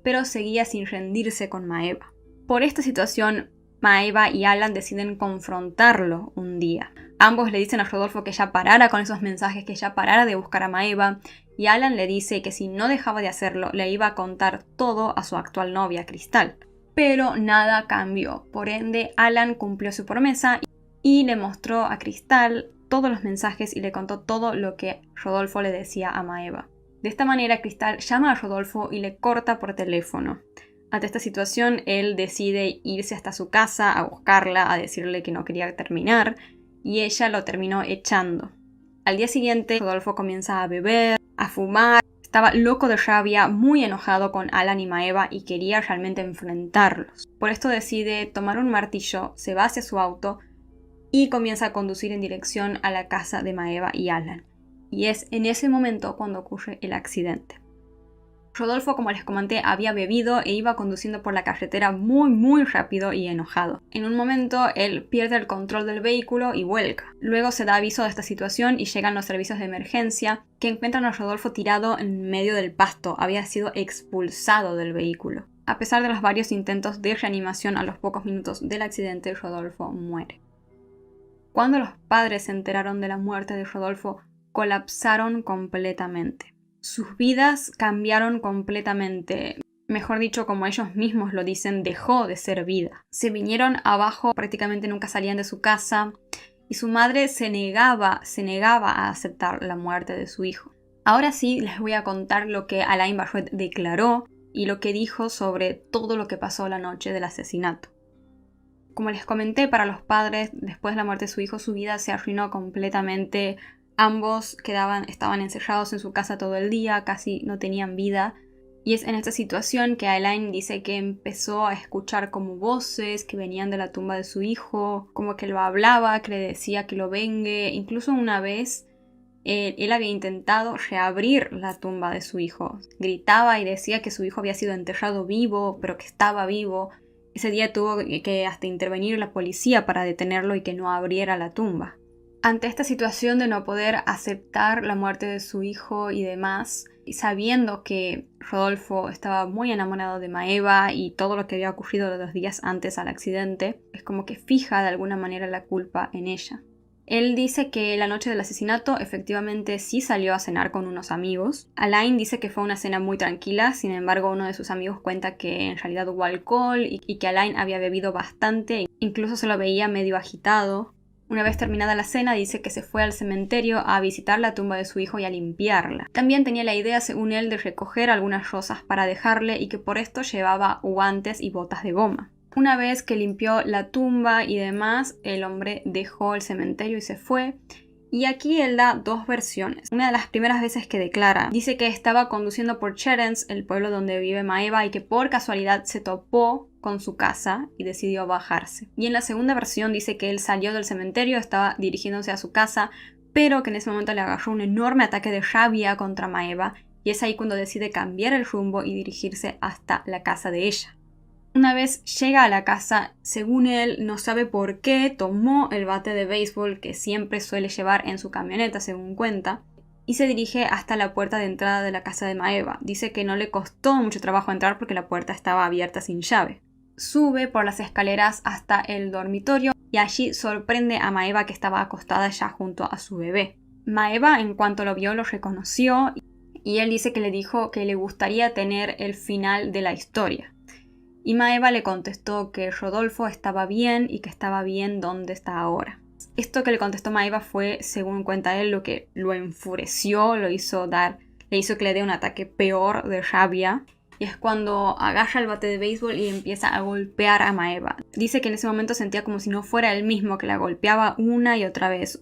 pero seguía sin rendirse con Maeva. Por esta situación, Maeva y Alan deciden confrontarlo un día. Ambos le dicen a Rodolfo que ya parara con esos mensajes, que ya parara de buscar a Maeva, y Alan le dice que si no dejaba de hacerlo, le iba a contar todo a su actual novia, Cristal. Pero nada cambió, por ende, Alan cumplió su promesa y le mostró a Cristal todos los mensajes y le contó todo lo que Rodolfo le decía a Maeva. De esta manera, Cristal llama a Rodolfo y le corta por teléfono. Ante esta situación, él decide irse hasta su casa a buscarla, a decirle que no quería terminar, y ella lo terminó echando. Al día siguiente, Rodolfo comienza a beber, a fumar, estaba loco de rabia, muy enojado con Alan y Maeva y quería realmente enfrentarlos. Por esto decide tomar un martillo, se va hacia su auto y comienza a conducir en dirección a la casa de Maeva y Alan. Y es en ese momento cuando ocurre el accidente. Rodolfo, como les comenté, había bebido e iba conduciendo por la carretera muy rápido y enojado. En un momento, él pierde el control del vehículo y vuelca. Luego se da aviso de esta situación y llegan los servicios de emergencia, que encuentran a Rodolfo tirado en medio del pasto. Había sido expulsado del vehículo. A pesar de los varios intentos de reanimación, a los pocos minutos del accidente, Rodolfo muere. Cuando los padres se enteraron de la muerte de Rodolfo, colapsaron completamente. Sus vidas cambiaron completamente. Mejor dicho, como ellos mismos lo dicen, dejó de ser vida. Se vinieron abajo, prácticamente nunca salían de su casa y su madre se negaba a aceptar la muerte de su hijo. Ahora sí les voy a contar lo que Alain Bashouet declaró y lo que dijo sobre todo lo que pasó la noche del asesinato. Como les comenté, para los padres, después de la muerte de su hijo, su vida se arruinó completamente. Ambos estaban encerrados en su casa todo el día, casi no tenían vida. Y es en esta situación que Alain dice que empezó a escuchar como voces que venían de la tumba de su hijo, como que lo hablaba, que le decía que lo vengue. Incluso una vez él había intentado reabrir la tumba de su hijo. Gritaba y decía que su hijo había sido enterrado vivo, pero que estaba vivo. Ese día tuvo que hasta intervenir la policía para detenerlo y que no abriera la tumba. Ante esta situación de no poder aceptar la muerte de su hijo y demás, y sabiendo que Rodolfo estaba muy enamorado de Maeva y todo lo que había ocurrido los días antes al accidente, es como que fija de alguna manera la culpa en ella. Él dice que la noche del asesinato efectivamente sí salió a cenar con unos amigos. Alain dice que fue una cena muy tranquila, sin embargo uno de sus amigos cuenta que en realidad hubo alcohol y que Alain había bebido bastante, incluso se lo veía medio agitado. Una vez terminada la cena, dice que se fue al cementerio a visitar la tumba de su hijo y a limpiarla. También tenía la idea, según él, de recoger algunas rosas para dejarle y que por esto llevaba guantes y botas de goma. Una vez que limpió la tumba y demás, el hombre dejó el cementerio y se fue. Y aquí él da dos versiones. Una de las primeras veces que declara, dice que estaba conduciendo por Cherens, el pueblo donde vive Maeva, y que por casualidad se topó con su casa y decidió bajarse. Y en la segunda versión dice que él salió del cementerio, estaba dirigiéndose a su casa, pero que en ese momento le agarró un enorme ataque de rabia contra Maeva, y es ahí cuando decide cambiar el rumbo y dirigirse hasta la casa de ella. Una vez llega a la casa, según él, no sabe por qué, tomó el bate de béisbol que siempre suele llevar en su camioneta, según cuenta, y se dirige hasta la puerta de entrada de la casa de Maeva. Dice que no le costó mucho trabajo entrar porque la puerta estaba abierta sin llave. Sube por las escaleras hasta el dormitorio y allí sorprende a Maeva, que estaba acostada ya junto a su bebé. Maeva, en cuanto lo vio, lo reconoció y él dice que le dijo que le gustaría tener el final de la historia. Y Maeva le contestó que Rodolfo estaba bien y que estaba bien donde está ahora. Esto que le contestó Maeva fue, según cuenta él, lo que lo enfureció, le hizo que le dé un ataque peor de rabia. Y es cuando agarra el bate de béisbol y empieza a golpear a Maeva. Dice que en ese momento sentía como si no fuera él mismo, que la golpeaba una y otra vez.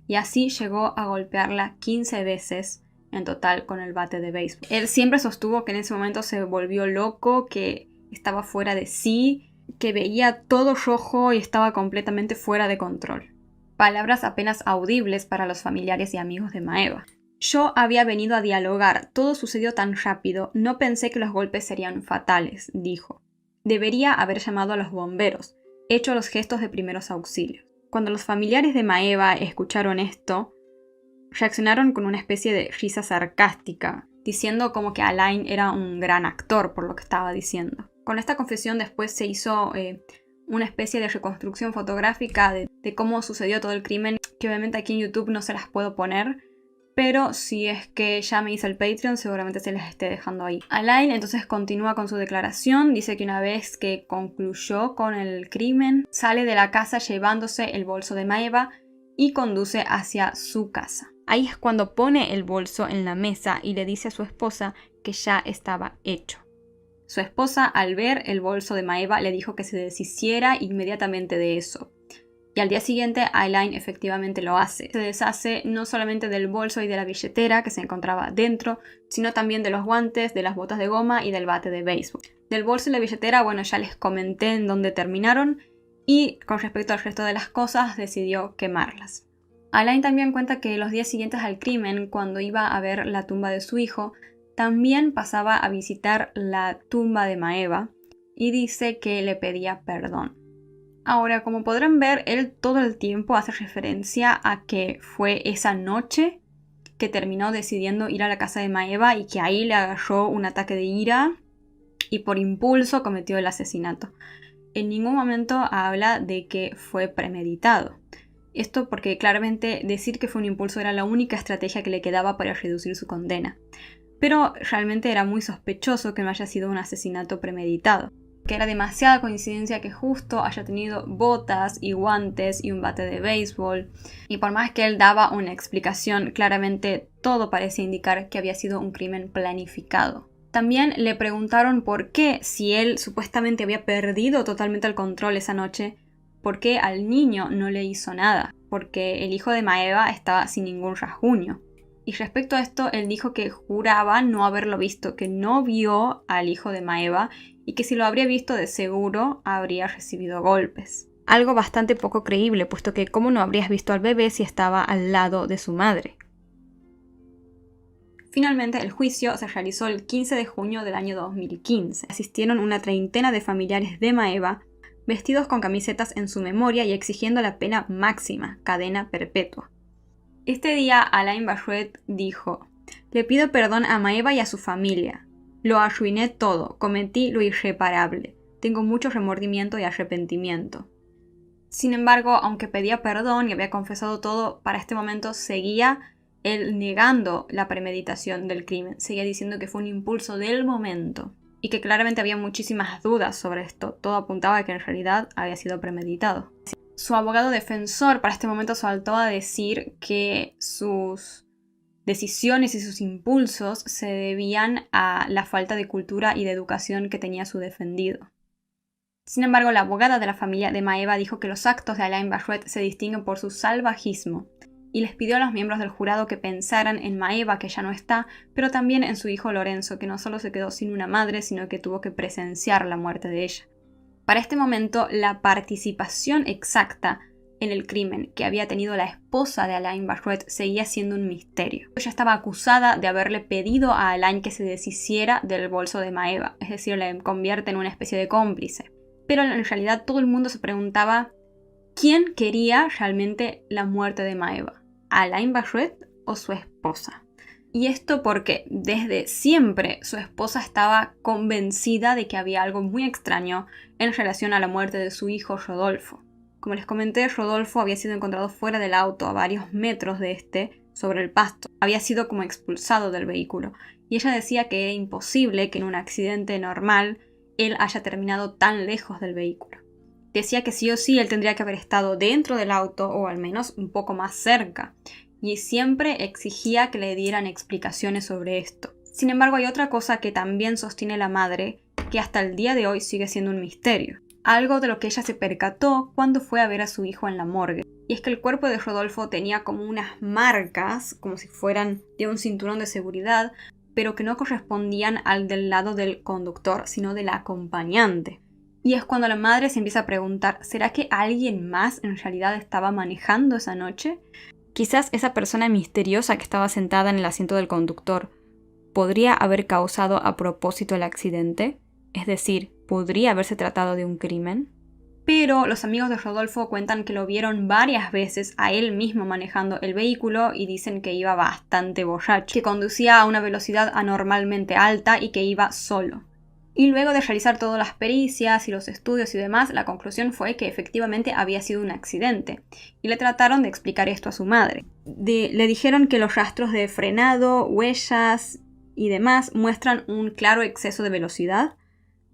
Y así llegó a golpearla 15 veces en total con el bate de béisbol. Él siempre sostuvo que en ese momento se volvió loco, que estaba fuera de sí, que veía todo rojo y estaba completamente fuera de control. palabras apenas audibles para los familiares y amigos de Maeva. Yo había venido a dialogar, todo sucedió tan rápido, no pensé que los golpes serían fatales, dijo. Debería haber llamado a los bomberos, hecho los gestos de primeros auxilios. Cuando los familiares de Maeva escucharon esto, reaccionaron con una especie de risa sarcástica, diciendo como que Alain era un gran actor por lo que estaba diciendo. Con esta confesión después se hizo una especie de reconstrucción fotográfica de cómo sucedió todo el crimen, que obviamente aquí en YouTube no se las puedo poner, pero si es que ya me hice el Patreon, seguramente se les esté dejando ahí. Alain entonces continúa con su declaración, dice que una vez que concluyó con el crimen, sale de la casa llevándose el bolso de Maeva y conduce hacia su casa. Ahí es cuando pone el bolso en la mesa y le dice a su esposa que ya estaba hecho. Su esposa, al ver el bolso de Maeva, le dijo que se deshiciera inmediatamente de eso. Y al día siguiente, Alain efectivamente lo hace. Se deshace no solamente del bolso y de la billetera que se encontraba dentro, sino también de los guantes, de las botas de goma y del bate de béisbol. Del bolso y la billetera, bueno, ya les comenté en dónde terminaron, y con respecto al resto de las cosas, decidió quemarlas. Alain también cuenta que los días siguientes al crimen, cuando iba a ver la tumba de su hijo, también pasaba a visitar la tumba de Maeva y dice que le pedía perdón. Ahora, como podrán ver, él todo el tiempo hace referencia a que fue esa noche que terminó decidiendo ir a la casa de Maeva y que ahí le agarró un ataque de ira y por impulso cometió el asesinato. En ningún momento habla de que fue premeditado. Esto porque claramente decir que fue un impulso era la única estrategia que le quedaba para reducir su condena. Pero realmente era muy sospechoso que no haya sido un asesinato premeditado. Que era demasiada coincidencia que justo haya tenido botas y guantes y un bate de béisbol. Y por más que él daba una explicación, claramente todo parecía indicar que había sido un crimen planificado. También le preguntaron por qué, si él supuestamente había perdido totalmente el control esa noche, por qué al niño no le hizo nada, porque el hijo de Maeva estaba sin ningún rasguño. Y respecto a esto, él dijo que juraba no haberlo visto, que no vio al hijo de Maeva y que si lo habría visto de seguro habría recibido golpes. Algo bastante poco creíble, puesto que ¿cómo no habrías visto al bebé si estaba al lado de su madre? Finalmente, el juicio se realizó el 15 de junio del año 2015. Asistieron una treintena de familiares de Maeva, vestidos con camisetas en su memoria y exigiendo la pena máxima, cadena perpetua. Este día, Alain Bashouet dijo: «Le pido perdón a Maeva y a su familia. Lo arruiné todo, cometí lo irreparable. Tengo mucho remordimiento y arrepentimiento». Sin embargo, aunque pedía perdón y había confesado todo, para este momento seguía él negando la premeditación del crimen. Seguía diciendo que fue un impulso del momento y que claramente había muchísimas dudas sobre esto. Todo apuntaba a que en realidad había sido premeditado. Su abogado defensor para este momento saltó a decir que sus decisiones y sus impulsos se debían a la falta de cultura y de educación que tenía su defendido. Sin embargo, la abogada de la familia de Maeva dijo que los actos de Alain Bashouet se distinguen por su salvajismo y les pidió a los miembros del jurado que pensaran en Maeva, que ya no está, pero también en su hijo Lorenzo, que no solo se quedó sin una madre, sino que tuvo que presenciar la muerte de ella. Para este momento, la participación exacta en el crimen que había tenido la esposa de Alain Bashouet seguía siendo un misterio. Ella estaba acusada de haberle pedido a Alain que se deshiciera del bolso de Maeva, es decir, le convierte en una especie de cómplice. Pero en realidad todo el mundo se preguntaba quién quería realmente la muerte de Maeva, Alain Bashouet o su esposa. Y esto porque desde siempre su esposa estaba convencida de que había algo muy extraño en relación a la muerte de su hijo Rodolfo. Como les comenté, Rodolfo había sido encontrado fuera del auto a varios metros de este, sobre el pasto. Había sido como expulsado del vehículo. Y ella decía que era imposible que en un accidente normal él haya terminado tan lejos del vehículo. Decía que sí o sí él tendría que haber estado dentro del auto o al menos un poco más cerca. Y siempre exigía que le dieran explicaciones sobre esto. Sin embargo, hay otra cosa que también sostiene la madre, que hasta el día de hoy sigue siendo un misterio. Algo de lo que ella se percató cuando fue a ver a su hijo en la morgue. Y es que el cuerpo de Rodolfo tenía como unas marcas, como si fueran de un cinturón de seguridad, pero que no correspondían al del lado del conductor, sino del acompañante. Y es cuando la madre se empieza a preguntar, ¿será que alguien más en realidad estaba manejando esa noche? Quizás esa persona misteriosa que estaba sentada en el asiento del conductor podría haber causado a propósito el accidente, es decir, podría haberse tratado de un crimen. Pero los amigos de Rodolfo cuentan que lo vieron varias veces a él mismo manejando el vehículo y dicen que iba bastante borracho, que conducía a una velocidad anormalmente alta y que iba solo. Y luego de realizar todas las pericias y los estudios y demás, la conclusión fue que efectivamente había sido un accidente. Y le trataron de explicar esto a su madre. Le dijeron que los rastros de frenado, huellas y demás muestran un claro exceso de velocidad.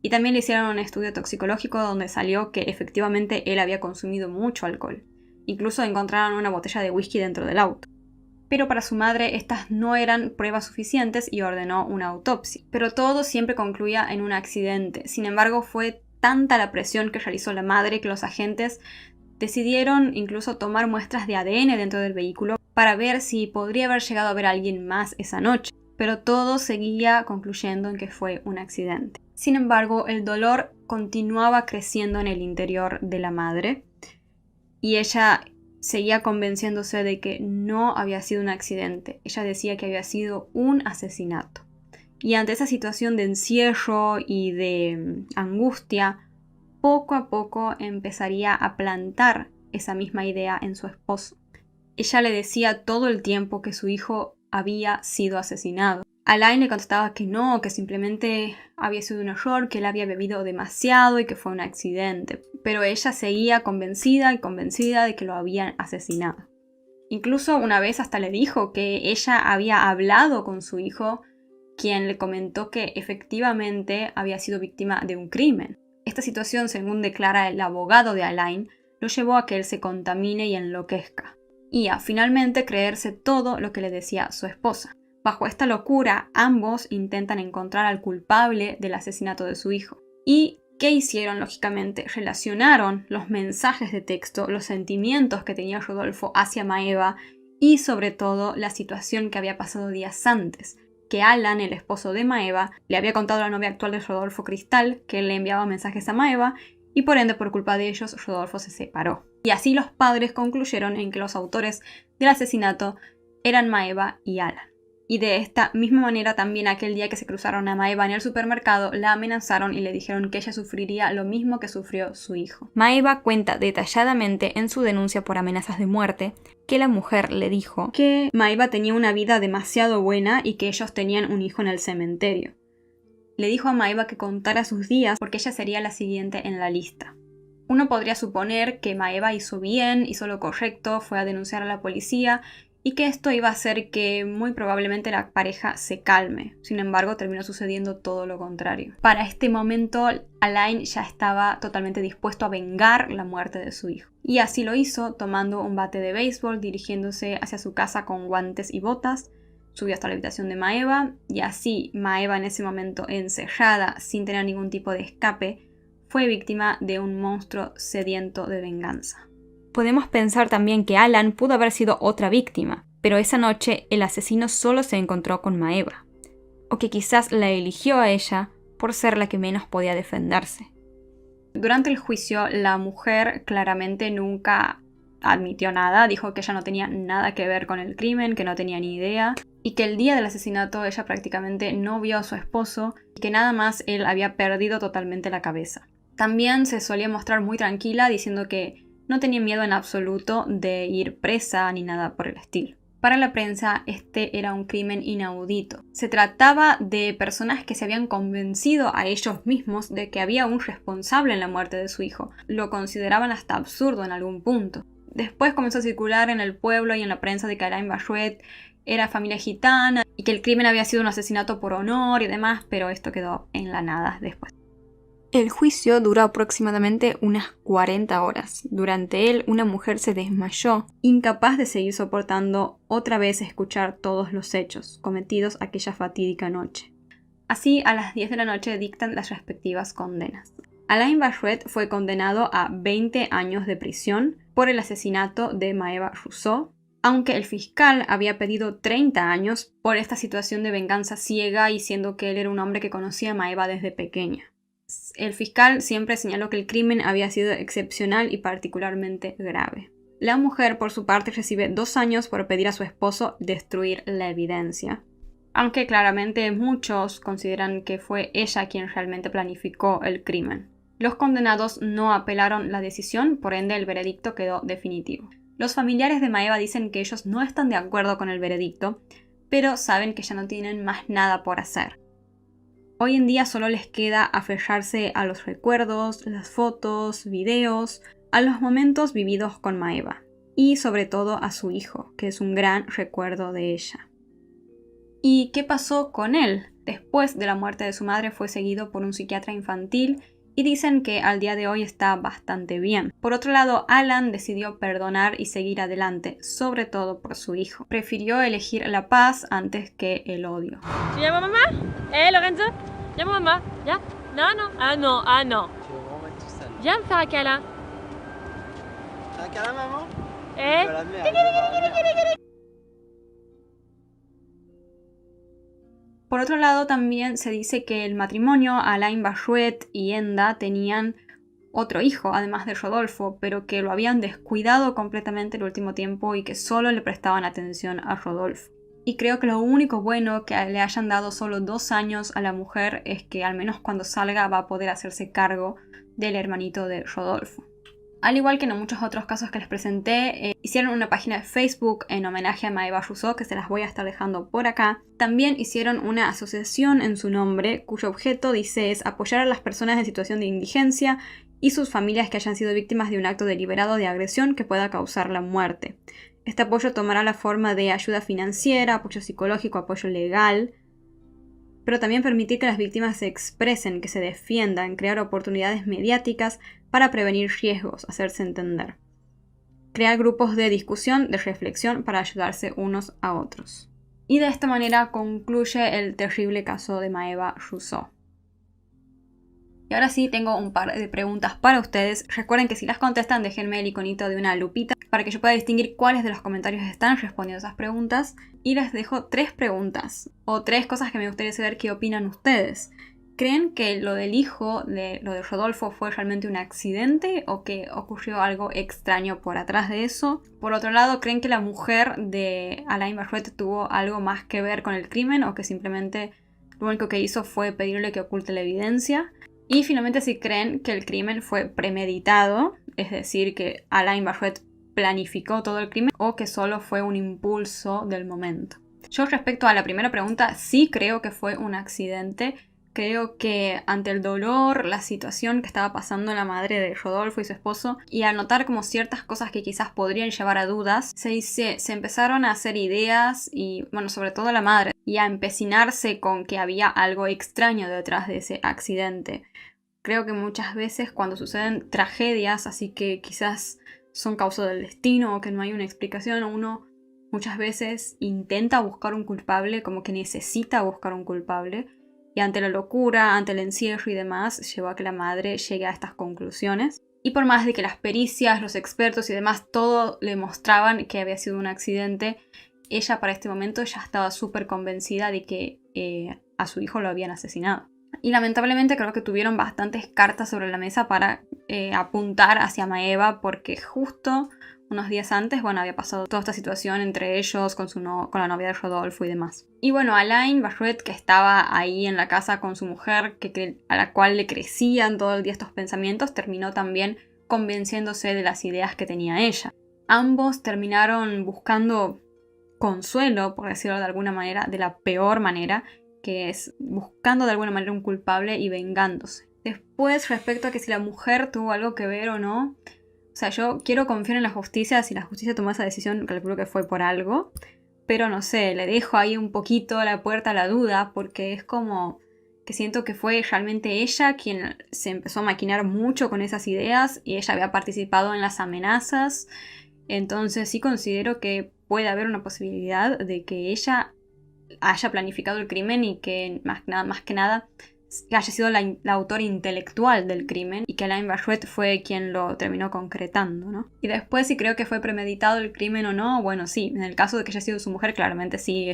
Y también le hicieron un estudio toxicológico donde salió que efectivamente él había consumido mucho alcohol. Incluso encontraron una botella de whisky dentro del auto. Pero para su madre estas no eran pruebas suficientes y ordenó una autopsia. Pero todo siempre concluía en un accidente. Sin embargo, fue tanta la presión que realizó la madre que los agentes decidieron incluso tomar muestras de ADN dentro del vehículo para ver si podría haber llegado a ver a alguien más esa noche. Pero todo seguía concluyendo en que fue un accidente. Sin embargo, el dolor continuaba creciendo en el interior de la madre y ella seguía convenciéndose de que no había sido un accidente. Ella decía que había sido un asesinato. Y ante esa situación de encierro y de angustia, poco a poco empezaría a plantar esa misma idea en su esposo. Ella le decía todo el tiempo que su hijo había sido asesinado. Alain le contestaba que no, que simplemente había sido un error, que él había bebido demasiado y que fue un accidente. Pero ella seguía convencida y convencida de que lo habían asesinado. Incluso una vez hasta le dijo que ella había hablado con su hijo, quien le comentó que efectivamente había sido víctima de un crimen. Esta situación, según declara el abogado de Alain, lo llevó a que él se contamine y enloquezca. Y a finalmente creerse todo lo que le decía su esposa. Bajo esta locura, ambos intentan encontrar al culpable del asesinato de su hijo. ¿Y qué hicieron? Lógicamente, relacionaron los mensajes de texto, los sentimientos que tenía Rodolfo hacia Maeva y sobre todo la situación que había pasado días antes, que Alan, el esposo de Maeva, le había contado a la novia actual de Rodolfo, Cristal, que él le enviaba mensajes a Maeva y por ende por culpa de ellos Rodolfo se separó. Y así los padres concluyeron en que los autores del asesinato eran Maeva y Alan. Y de esta misma manera también aquel día que se cruzaron a Maeva en el supermercado, la amenazaron y le dijeron que ella sufriría lo mismo que sufrió su hijo. Maeva cuenta detalladamente en su denuncia por amenazas de muerte que la mujer le dijo que Maeva tenía una vida demasiado buena y que ellos tenían un hijo en el cementerio. Le dijo a Maeva que contara sus días porque ella sería la siguiente en la lista. Uno podría suponer que Maeva hizo bien, hizo lo correcto, fue a denunciar a la policía y que esto iba a hacer que muy probablemente la pareja se calme. Sin embargo, terminó sucediendo todo lo contrario. Para este momento, Alain ya estaba totalmente dispuesto a vengar la muerte de su hijo. Y así lo hizo, tomando un bate de béisbol, dirigiéndose hacia su casa con guantes y botas. Subió hasta la habitación de Maeva y así Maeva, en ese momento encerrada, sin tener ningún tipo de escape, fue víctima de un monstruo sediento de venganza. Podemos pensar también que Alan pudo haber sido otra víctima, pero esa noche el asesino solo se encontró con Maeva, o que quizás la eligió a ella por ser la que menos podía defenderse. Durante el juicio, la mujer claramente nunca admitió nada, dijo que ella no tenía nada que ver con el crimen, que no tenía ni idea, y que el día del asesinato ella prácticamente no vio a su esposo y que nada más él había perdido totalmente la cabeza. También se solía mostrar muy tranquila diciendo que no tenía miedo en absoluto de ir presa ni nada por el estilo. Para la prensa, este era un crimen inaudito. Se trataba de personas que se habían convencido a ellos mismos de que había un responsable en la muerte de su hijo. Lo consideraban hasta absurdo en algún punto. Después comenzó a circular en el pueblo y en la prensa de que Alain Bachouet era familia gitana y que el crimen había sido un asesinato por honor y demás, pero esto quedó en la nada después. El juicio duró aproximadamente unas 40 horas. Durante él, una mujer se desmayó, incapaz de seguir soportando otra vez escuchar todos los hechos cometidos aquella fatídica noche. Así, a las 10 de la noche dictan las respectivas condenas. Alain Bachouet fue condenado a 20 años de prisión por el asesinato de Maeva Rousseau, aunque el fiscal había pedido 30 años por esta situación de venganza ciega y siendo que él era un hombre que conocía a Maeva desde pequeña. El fiscal siempre señaló que el crimen había sido excepcional y particularmente grave. La mujer, por su parte, recibe 2 años por pedir a su esposo destruir la evidencia. Aunque claramente muchos consideran que fue ella quien realmente planificó el crimen. Los condenados no apelaron la decisión, por ende el veredicto quedó definitivo. Los familiares de Maeva dicen que ellos no están de acuerdo con el veredicto, pero saben que ya no tienen más nada por hacer. Hoy en día solo les queda aferrarse a los recuerdos, las fotos, videos, a los momentos vividos con Maeva, y sobre todo a su hijo, que es un gran recuerdo de ella. ¿Y qué pasó con él? Después de la muerte de su madre fue seguido por un psiquiatra infantil y dicen que al día de hoy está bastante bien. Por otro lado, Alan decidió perdonar y seguir adelante, sobre todo por su hijo. Prefirió elegir la paz antes que el odio. ¿Tu llamas mamá? Lorenzo? Llama mamá. ¿Ya? No, no. Ah, no, ah, no. Viens me faire un câlin. Un câlin, maman? Por otro lado, también se dice que el matrimonio, Alain Bashouet y Enda, tenían otro hijo, además de Rodolfo, pero que lo habían descuidado completamente el último tiempo y que solo le prestaban atención a Rodolfo. Y creo que lo único bueno que le hayan dado solo 2 años a la mujer es que al menos cuando salga va a poder hacerse cargo del hermanito de Rodolfo. Al igual que en muchos otros casos que les presenté, hicieron una página de Facebook en homenaje a Maeva Rousseau, que se las voy a estar dejando por acá. También hicieron una asociación en su nombre, cuyo objeto, dice, es apoyar a las personas en situación de indigencia y sus familias que hayan sido víctimas de un acto deliberado de agresión que pueda causar la muerte. Este apoyo tomará la forma de ayuda financiera, apoyo psicológico, apoyo legal, pero también permitir que las víctimas se expresen, que se defiendan, crear oportunidades mediáticas para prevenir riesgos, hacerse entender. Crear grupos de discusión, de reflexión para ayudarse unos a otros. Y de esta manera concluye el terrible caso de Maeva Rousseau. Y ahora sí tengo un par de preguntas para ustedes. Recuerden que si las contestan déjenme el iconito de una lupita para que yo pueda distinguir cuáles de los comentarios están respondiendo a esas preguntas. Y les dejo 3 preguntas o 3 cosas que me gustaría saber qué opinan ustedes. ¿Creen que lo del hijo, lo de Rodolfo, fue realmente un accidente o que ocurrió algo extraño por atrás de eso? Por otro lado, ¿creen que la mujer de Alain Bashouet tuvo algo más que ver con el crimen o que simplemente lo único que hizo fue pedirle que oculte la evidencia? Y finalmente, si creen que el crimen fue premeditado, es decir, que Alain Bashouet planificó todo el crimen o que solo fue un impulso del momento. Yo respecto a la primera pregunta, sí creo que fue un accidente. Creo que ante el dolor, la situación que estaba pasando la madre de Rodolfo y su esposo, y al notar como ciertas cosas que quizás podrían llevar a dudas, se empezaron a hacer ideas y, bueno, sobre todo la madre, y a empecinarse con que había algo extraño detrás de ese accidente. Creo que muchas veces cuando suceden tragedias, así que quizás son causa del destino o que no hay una explicación, uno muchas veces intenta buscar un culpable, como que necesita buscar un culpable. Y ante la locura, ante el encierro y demás, llevó a que la madre llegue a estas conclusiones. Y por más de que las pericias, los expertos y demás, todo le mostraban que había sido un accidente, ella para este momento ya estaba súper convencida de que a su hijo lo habían asesinado. Y lamentablemente creo que tuvieron bastantes cartas sobre la mesa para apuntar hacia Maeva, porque justo unos días antes, bueno, había pasado toda esta situación entre ellos, con la novia de Rodolfo y demás. Y bueno, Alain Bashouet, que estaba ahí en la casa con su mujer, a la cual le crecían todo el día estos pensamientos, terminó también convenciéndose de las ideas que tenía ella. Ambos terminaron buscando consuelo, por decirlo de alguna manera, de la peor manera, que es buscando de alguna manera un culpable y vengándose. Después, respecto a que si la mujer tuvo algo que ver o no, o sea, yo quiero confiar en la justicia. Si la justicia tomó esa decisión, calculo que fue por algo. Pero no sé, le dejo ahí un poquito la puerta a la duda, porque es como que siento que fue realmente ella quien se empezó a maquinar mucho con esas ideas y ella había participado en las amenazas. Entonces sí considero que puede haber una posibilidad de que ella haya planificado el crimen y que más que nada que haya sido la autora intelectual del crimen y que Alain Bashouet fue quien lo terminó concretando, ¿no? Y después, si creo que fue premeditado el crimen o no, bueno, sí, en el caso de que haya sido su mujer, claramente sí,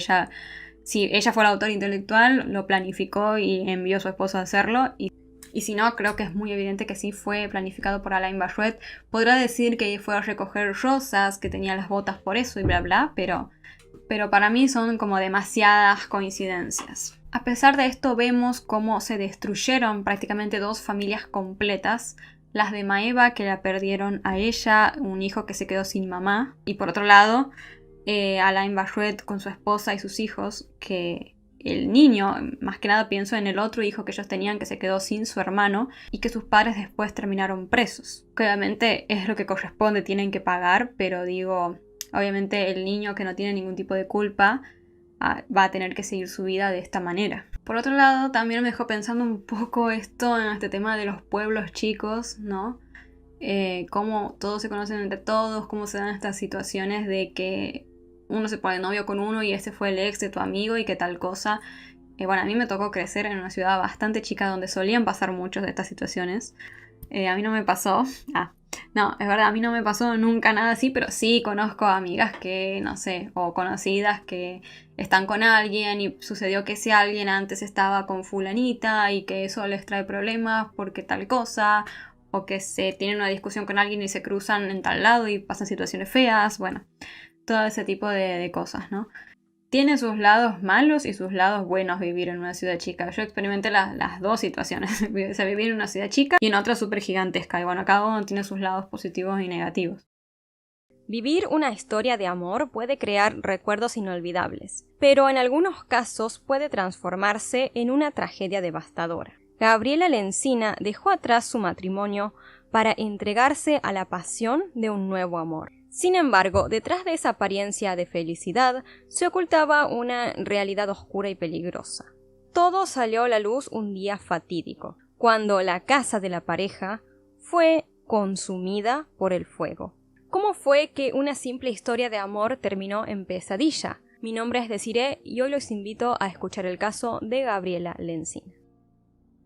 si ella fue la autora intelectual, lo planificó y envió a su esposo a hacerlo. Y y si no, creo que es muy evidente que sí fue planificado por Alain Bashouet. Podrá decir que fue a recoger rosas, que tenía las botas por eso y bla bla, pero para mí son como demasiadas coincidencias. A pesar de esto, vemos cómo se destruyeron prácticamente 2 familias completas. Las de Maeva, que la perdieron a ella, un hijo que se quedó sin mamá. Y por otro lado, Alain Bashouet con su esposa y sus hijos, que el niño, más que nada pienso en el otro hijo que ellos tenían que se quedó sin su hermano y que sus padres después terminaron presos. Que obviamente es lo que corresponde, tienen que pagar, pero digo, obviamente el niño que no tiene ningún tipo de culpa va a tener que seguir su vida de esta manera. Por otro lado, también me dejó pensando un poco esto en este tema de los pueblos chicos, ¿no? Cómo todos se conocen entre todos, cómo se dan estas situaciones de que uno se pone novio con uno y ese fue el ex de tu amigo y que tal cosa. Bueno, a mí me tocó crecer en una ciudad bastante chica donde solían pasar muchas de estas situaciones. A mí no me pasó. No, es verdad, a mí no me pasó nunca nada así, pero sí conozco amigas que, no sé, o conocidas que están con alguien y sucedió que ese alguien antes estaba con fulanita y que eso les trae problemas porque tal cosa, o que se tienen una discusión con alguien y se cruzan en tal lado y pasan situaciones feas, bueno, todo ese tipo de cosas, ¿no? Tiene sus lados malos y sus lados buenos vivir en una ciudad chica. Yo experimenté las 2 situaciones. O sea, vivir en una ciudad chica y en otra súper gigantesca. Y bueno, cada uno tiene sus lados positivos y negativos. Vivir una historia de amor puede crear recuerdos inolvidables, pero en algunos casos puede transformarse en una tragedia devastadora. Gabriela Lencina dejó atrás su matrimonio para entregarse a la pasión de un nuevo amor. Sin embargo, detrás de esa apariencia de felicidad se ocultaba una realidad oscura y peligrosa. Todo salió a la luz un día fatídico, cuando la casa de la pareja fue consumida por el fuego. ¿Cómo fue que una simple historia de amor terminó en pesadilla? Mi nombre es Desiree y hoy los invito a escuchar el caso de Gabriela Lencina.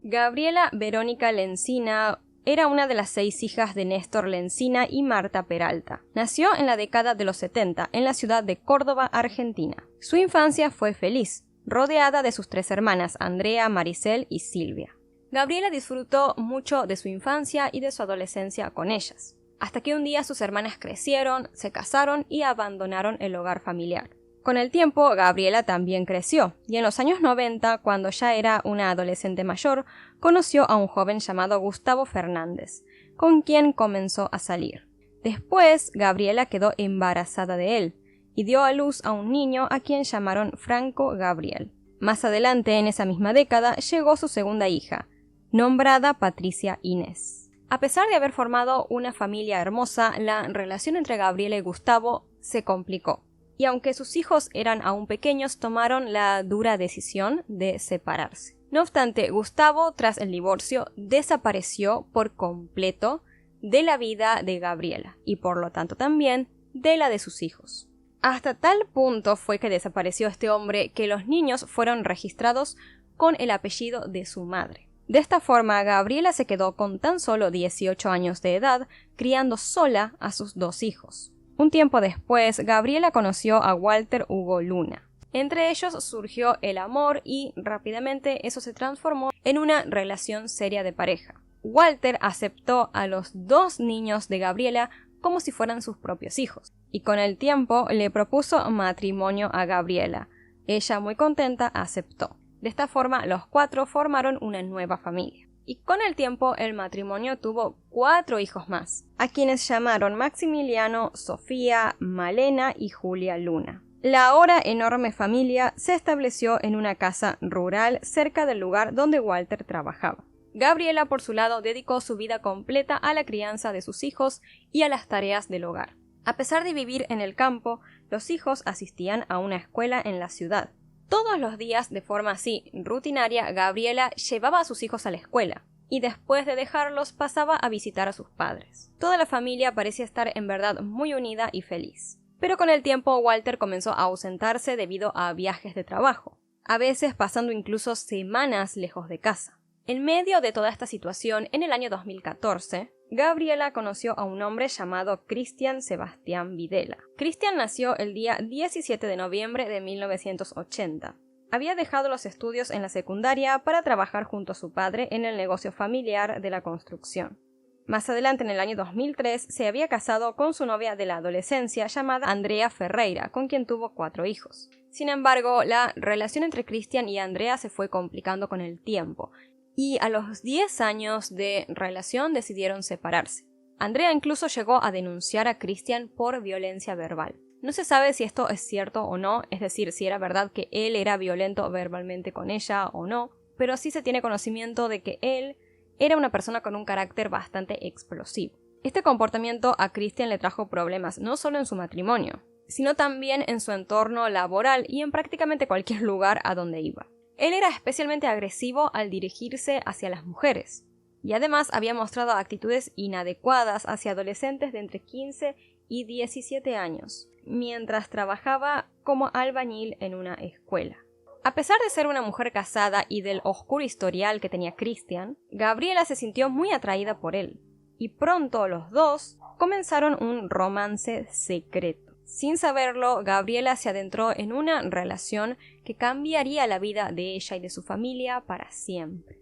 Gabriela Verónica Lencina era una de las 6 hijas de Néstor Lencina y Marta Peralta. Nació en la década de los 70 en la ciudad de Córdoba, Argentina. Su infancia fue feliz, rodeada de sus 3 hermanas, Andrea, Maricel y Silvia. Gabriela disfrutó mucho de su infancia y de su adolescencia con ellas, hasta que un día sus hermanas crecieron, se casaron y abandonaron el hogar familiar. Con el tiempo, Gabriela también creció, y en los años 90, cuando ya era una adolescente mayor, conoció a un joven llamado Gustavo Fernández, con quien comenzó a salir. Después, Gabriela quedó embarazada de él, y dio a luz a un niño a quien llamaron Franco Gabriel. Más adelante, en esa misma década, llegó su segunda hija, nombrada Patricia Inés. A pesar de haber formado una familia hermosa, la relación entre Gabriela y Gustavo se complicó. Y aunque sus hijos eran aún pequeños, tomaron la dura decisión de separarse. No obstante, Gustavo, tras el divorcio, desapareció por completo de la vida de Gabriela y por lo tanto también de la de sus hijos. Hasta tal punto fue que desapareció este hombre que los niños fueron registrados con el apellido de su madre. De esta forma, Gabriela se quedó con tan solo 18 años de edad, criando sola a sus 2 hijos. Un tiempo después, Gabriela conoció a Walter Hugo Luna. Entre ellos surgió el amor y rápidamente eso se transformó en una relación seria de pareja. Walter aceptó a los 2 niños de Gabriela como si fueran sus propios hijos, y con el tiempo le propuso matrimonio a Gabriela. Ella, muy contenta, aceptó. De esta forma, los 4 formaron una nueva familia. Y con el tiempo el matrimonio tuvo 4 hijos más, a quienes llamaron Maximiliano, Sofía, Malena y Julia Luna. La ahora enorme familia se estableció en una casa rural cerca del lugar donde Walter trabajaba. Gabriela, por su lado, dedicó su vida completa a la crianza de sus hijos y a las tareas del hogar. A pesar de vivir en el campo, los hijos asistían a una escuela en la ciudad. Todos los días, de forma así rutinaria, Gabriela llevaba a sus hijos a la escuela, y después de dejarlos pasaba a visitar a sus padres. Toda la familia parecía estar en verdad muy unida y feliz. Pero con el tiempo Walter comenzó a ausentarse debido a viajes de trabajo, a veces pasando incluso semanas lejos de casa. En medio de toda esta situación, en el año 2014, Gabriela conoció a un hombre llamado Cristian Sebastián Videla. Cristian nació el día 17 de noviembre de 1980. Había dejado los estudios en la secundaria para trabajar junto a su padre en el negocio familiar de la construcción. Más adelante, en el año 2003, se había casado con su novia de la adolescencia llamada Andrea Ferreira, con quien tuvo 4 hijos. Sin embargo, la relación entre Christian y Andrea se fue complicando con el tiempo, y a los 10 años de relación decidieron separarse. Andrea incluso llegó a denunciar a Christian por violencia verbal. No se sabe si esto es cierto o no, es decir, si era verdad que él era violento verbalmente con ella o no, pero sí se tiene conocimiento de que él era una persona con un carácter bastante explosivo. Este comportamiento a Christian le trajo problemas no solo en su matrimonio, sino también en su entorno laboral y en prácticamente cualquier lugar a donde iba. Él era especialmente agresivo al dirigirse hacia las mujeres, y además había mostrado actitudes inadecuadas hacia adolescentes de entre 15 y 17 años, mientras trabajaba como albañil en una escuela. A pesar de ser una mujer casada y del oscuro historial que tenía Christian, Gabriela se sintió muy atraída por él, y pronto los dos comenzaron un romance secreto. Sin saberlo, Gabriela se adentró en una relación que cambiaría la vida de ella y de su familia para siempre.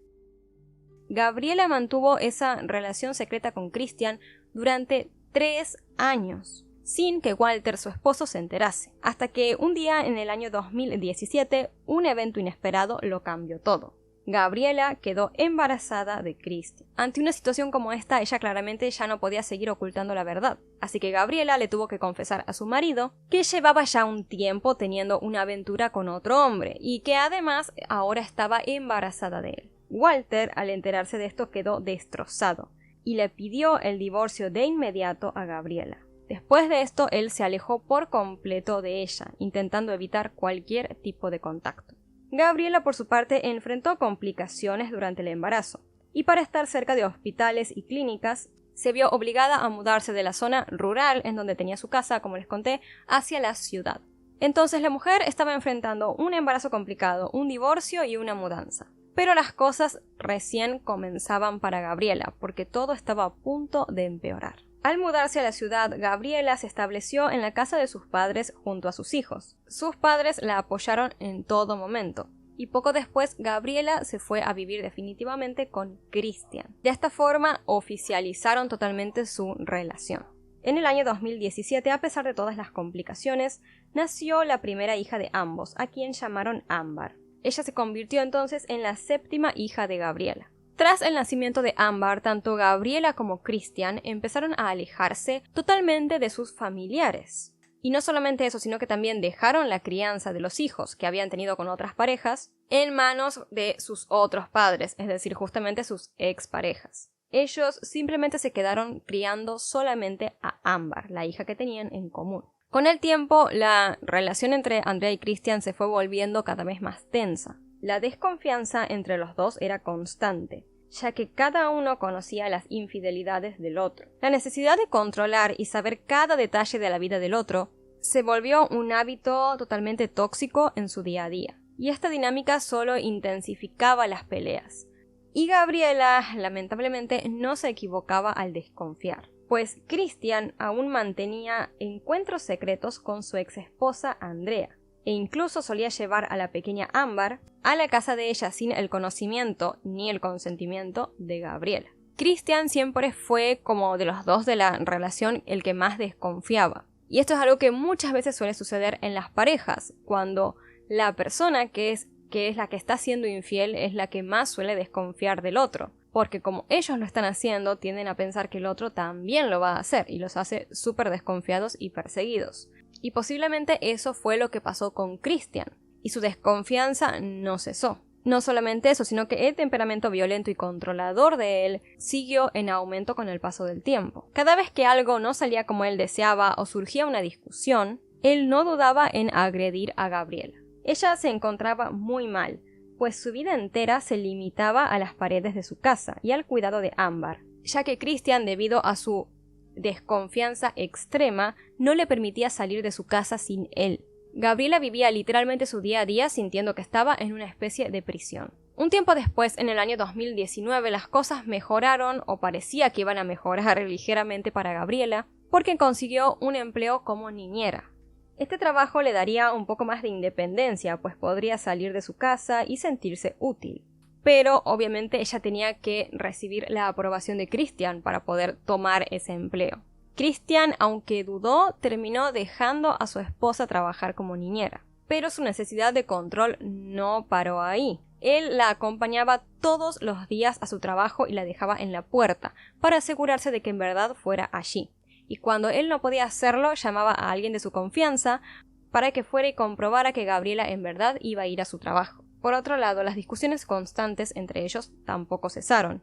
Gabriela mantuvo esa relación secreta con Christian durante 3 años, sin que Walter, su esposo, se enterase, hasta que un día en el año 2017, un evento inesperado lo cambió todo. Gabriela quedó embarazada de Christian. Ante una situación como esta, ella claramente ya no podía seguir ocultando la verdad, así que Gabriela le tuvo que confesar a su marido que llevaba ya un tiempo teniendo una aventura con otro hombre, y que además ahora estaba embarazada de él. Walter, al enterarse de esto, quedó destrozado, y le pidió el divorcio de inmediato a Gabriela. Después de esto, él se alejó por completo de ella, intentando evitar cualquier tipo de contacto. Gabriela, por su parte, enfrentó complicaciones durante el embarazo, y para estar cerca de hospitales y clínicas, se vio obligada a mudarse de la zona rural en donde tenía su casa, como les conté, hacia la ciudad. Entonces la mujer estaba enfrentando un embarazo complicado, un divorcio y una mudanza. Pero las cosas recién comenzaban para Gabriela, porque todo estaba a punto de empeorar. Al mudarse a la ciudad, Gabriela se estableció en la casa de sus padres junto a sus hijos. Sus padres la apoyaron en todo momento, y poco después Gabriela se fue a vivir definitivamente con Christian. De esta forma oficializaron totalmente su relación. En el año 2017, a pesar de todas las complicaciones, nació la primera hija de ambos, a quien llamaron Ámbar. Ella se convirtió entonces en la 7ª hija de Gabriela. Tras el nacimiento de Ámbar, tanto Gabriela como Christian empezaron a alejarse totalmente de sus familiares. Y no solamente eso, sino que también dejaron la crianza de los hijos que habían tenido con otras parejas en manos de sus otros padres, es decir, justamente sus exparejas. Ellos simplemente se quedaron criando solamente a Ámbar, la hija que tenían en común. Con el tiempo, la relación entre Andrea y Christian se fue volviendo cada vez más tensa. La desconfianza entre los dos era constante, ya que cada uno conocía las infidelidades del otro. La necesidad de controlar y saber cada detalle de la vida del otro se volvió un hábito totalmente tóxico en su día a día, y esta dinámica solo intensificaba las peleas. Y Gabriela, lamentablemente, no se equivocaba al desconfiar, pues Christian aún mantenía encuentros secretos con su exesposa Andrea, e incluso solía llevar a la pequeña Ámbar a la casa de ella sin el conocimiento ni el consentimiento de Gabriela. Christian siempre fue, como de los dos de la relación, el que más desconfiaba. Y esto es algo que muchas veces suele suceder en las parejas, cuando la persona que es la que está siendo infiel es la que más suele desconfiar del otro. Porque como ellos lo están haciendo, tienden a pensar que el otro también lo va a hacer, y los hace súper desconfiados y perseguidos. Y posiblemente eso fue lo que pasó con Christian, y su desconfianza no cesó. No solamente eso, sino que el temperamento violento y controlador de él siguió en aumento con el paso del tiempo. Cada vez que algo no salía como él deseaba o surgía una discusión, él no dudaba en agredir a Gabriela. Ella se encontraba muy mal, pues su vida entera se limitaba a las paredes de su casa y al cuidado de Ámbar, ya que Christian, debido a su desconfianza extrema, no le permitía salir de su casa sin él. Gabriela vivía literalmente su día a día sintiendo que estaba en una especie de prisión. Un tiempo después, en el año 2019, las cosas mejoraron, o parecía que iban a mejorar ligeramente para Gabriela, porque consiguió un empleo como niñera. Este trabajo le daría un poco más de independencia, pues podría salir de su casa y sentirse útil. Pero obviamente ella tenía que recibir la aprobación de Christian para poder tomar ese empleo. Christian, aunque dudó, terminó dejando a su esposa trabajar como niñera. Pero su necesidad de control no paró ahí. Él la acompañaba todos los días a su trabajo y la dejaba en la puerta, para asegurarse de que en verdad fuera allí. Y cuando él no podía hacerlo, llamaba a alguien de su confianza para que fuera y comprobara que Gabriela en verdad iba a ir a su trabajo. Por otro lado, las discusiones constantes entre ellos tampoco cesaron.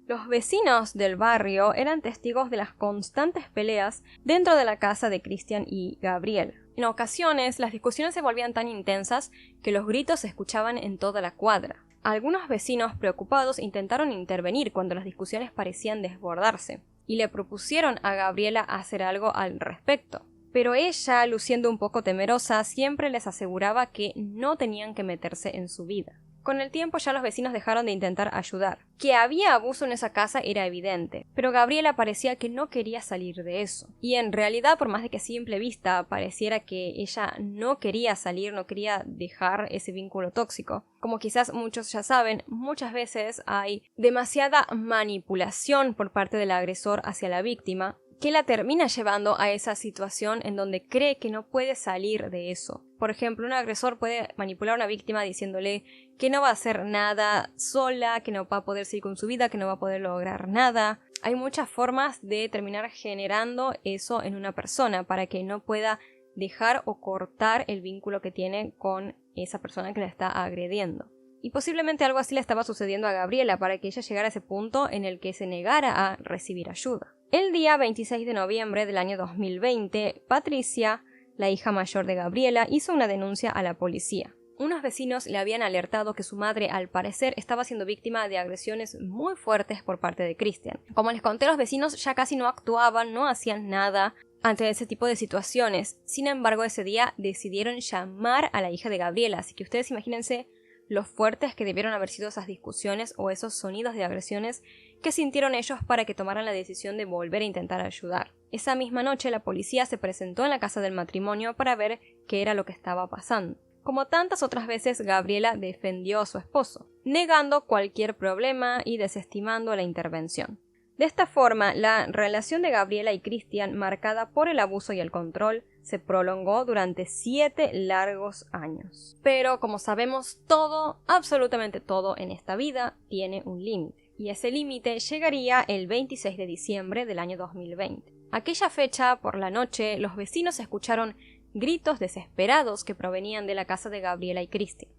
Los vecinos del barrio eran testigos de las constantes peleas dentro de la casa de Christian y Gabriela. En ocasiones, las discusiones se volvían tan intensas que los gritos se escuchaban en toda la cuadra. Algunos vecinos preocupados intentaron intervenir cuando las discusiones parecían desbordarse, y le propusieron a Gabriela hacer algo al respecto. Pero ella, luciendo un poco temerosa, siempre les aseguraba que no tenían que meterse en su vida. Con el tiempo ya los vecinos dejaron de intentar ayudar. Que había abuso en esa casa era evidente, pero Gabriela parecía que no quería salir de eso. Y en realidad, por más de que a simple vista pareciera que ella no quería salir, no quería dejar ese vínculo tóxico, como quizás muchos ya saben, muchas veces hay demasiada manipulación por parte del agresor hacia la víctima, que la termina llevando a esa situación en donde cree que no puede salir de eso. Por ejemplo, un agresor puede manipular a una víctima diciéndole que no va a hacer nada sola, que no va a poder seguir con su vida, que no va a poder lograr nada. Hay muchas formas de terminar generando eso en una persona para que no pueda dejar o cortar el vínculo que tiene con esa persona que la está agrediendo. Y posiblemente algo así le estaba sucediendo a Gabriela para que ella llegara a ese punto en el que se negara a recibir ayuda. El día 26 de noviembre del año 2020, Patricia, la hija mayor de Gabriela, hizo una denuncia a la policía. Unos vecinos le habían alertado que su madre, al parecer, estaba siendo víctima de agresiones muy fuertes por parte de Christian. Como les conté, los vecinos ya casi no actuaban, no hacían nada ante ese tipo de situaciones. Sin embargo, ese día decidieron llamar a la hija de Gabriela, así que ustedes imagínense lo fuertes que debieron haber sido esas discusiones o esos sonidos de agresiones que sintieron ellos para que tomaran la decisión de volver a intentar ayudar. Esa misma noche la policía se presentó en la casa del matrimonio para ver qué era lo que estaba pasando. Como tantas otras veces, Gabriela defendió a su esposo, negando cualquier problema y desestimando la intervención. De esta forma, la relación de Gabriela y Christian, marcada por el abuso y el control, se prolongó durante 7 largos años. Pero, como sabemos, todo, absolutamente todo en esta vida tiene un límite. Y ese límite llegaría el 26 de diciembre del año 2020. Aquella fecha, por la noche, los vecinos escucharon gritos desesperados que provenían de la casa de Gabriela y Christian.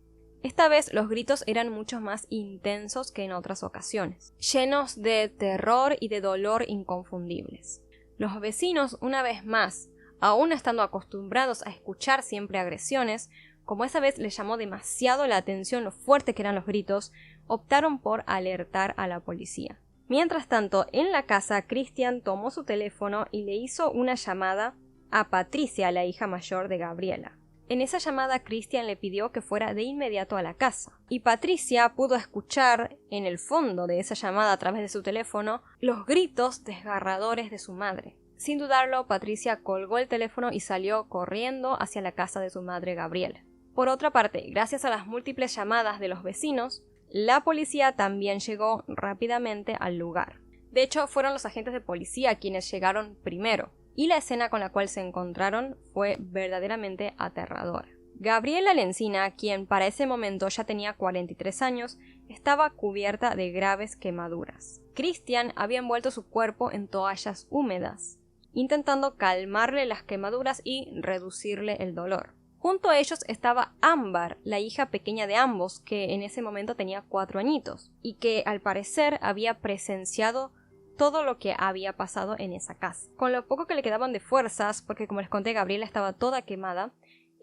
Esta vez los gritos eran mucho más intensos que en otras ocasiones, llenos de terror y de dolor inconfundibles. Los vecinos, una vez más, aún estando acostumbrados a escuchar siempre agresiones, como esa vez les llamó demasiado la atención lo fuerte que eran los gritos, optaron por alertar a la policía. Mientras tanto, en la casa, Christian tomó su teléfono y le hizo una llamada a Patricia, la hija mayor de Gabriela. En esa llamada, Christian le pidió que fuera de inmediato a la casa, y Patricia pudo escuchar en el fondo de esa llamada a través de su teléfono los gritos desgarradores de su madre. Sin dudarlo, Patricia colgó el teléfono y salió corriendo hacia la casa de su madre Gabriela. Por otra parte, gracias a las múltiples llamadas de los vecinos, la policía también llegó rápidamente al lugar. De hecho, fueron los agentes de policía quienes llegaron primero, y la escena con la cual se encontraron fue verdaderamente aterradora. Gabriela Lencina, quien para ese momento ya tenía 43 años, estaba cubierta de graves quemaduras. Christian había envuelto su cuerpo en toallas húmedas, intentando calmarle las quemaduras y reducirle el dolor. Junto a ellos estaba Ámbar, la hija pequeña de ambos, que en ese momento tenía 4 añitos, y que al parecer había presenciado todo lo que había pasado en esa casa. Con lo poco que le quedaban de fuerzas, porque como les conté, Gabriela estaba toda quemada,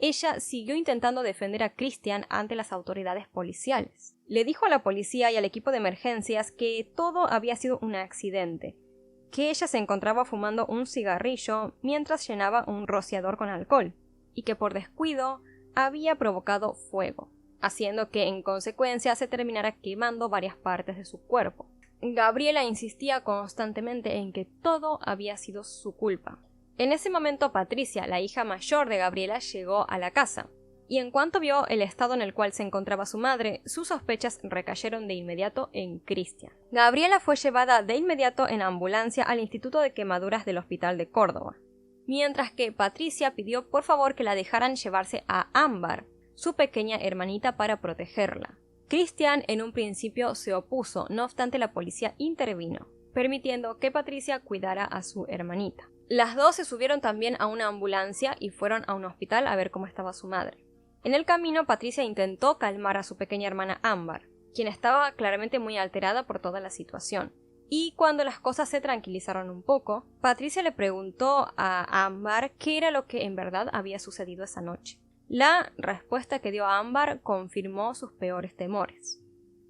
ella siguió intentando defender a Christian ante las autoridades policiales. Le dijo a la policía y al equipo de emergencias que todo había sido un accidente, que ella se encontraba fumando un cigarrillo mientras llenaba un rociador con alcohol, y que por descuido había provocado fuego, haciendo que en consecuencia se terminara quemando varias partes de su cuerpo. Gabriela insistía constantemente en que todo había sido su culpa. En ese momento Patricia, la hija mayor de Gabriela, llegó a la casa, y en cuanto vio el estado en el cual se encontraba su madre, sus sospechas recayeron de inmediato en Cristian. Gabriela fue llevada de inmediato en ambulancia al Instituto de Quemaduras del Hospital de Córdoba, mientras que Patricia pidió por favor que la dejaran llevarse a Ámbar, su pequeña hermanita, para protegerla. Cristian en un principio se opuso, no obstante la policía intervino, permitiendo que Patricia cuidara a su hermanita. Las dos se subieron también a una ambulancia y fueron a un hospital a ver cómo estaba su madre. En el camino, Patricia intentó calmar a su pequeña hermana Ámbar, quien estaba claramente muy alterada por toda la situación. Y cuando las cosas se tranquilizaron un poco, Patricia le preguntó a Ámbar qué era lo que en verdad había sucedido esa noche. La respuesta que dio Ámbar confirmó sus peores temores.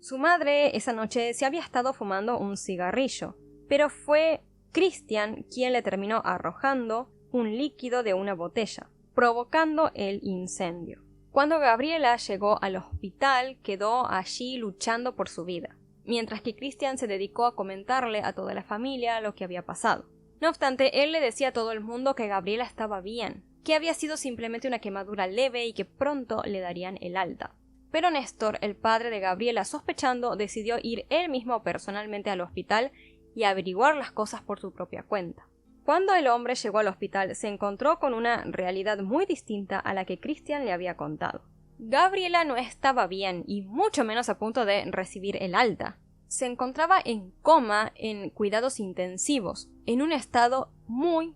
Su madre esa noche se había estado fumando un cigarrillo, pero fue Cristian quien le terminó arrojando un líquido de una botella, provocando el incendio. Cuando Gabriela llegó al hospital, quedó allí luchando por su vida, mientras que Cristian se dedicó a comentarle a toda la familia lo que había pasado. No obstante, él le decía a todo el mundo que Gabriela estaba bien, que había sido simplemente una quemadura leve y que pronto le darían el alta. Pero Néstor, el padre de Gabriela, sospechando, decidió ir él mismo personalmente al hospital y averiguar las cosas por su propia cuenta. Cuando el hombre llegó al hospital, se encontró con una realidad muy distinta a la que Cristian le había contado. Gabriela no estaba bien y mucho menos a punto de recibir el alta. Se encontraba en coma, en cuidados intensivos, en un estado muy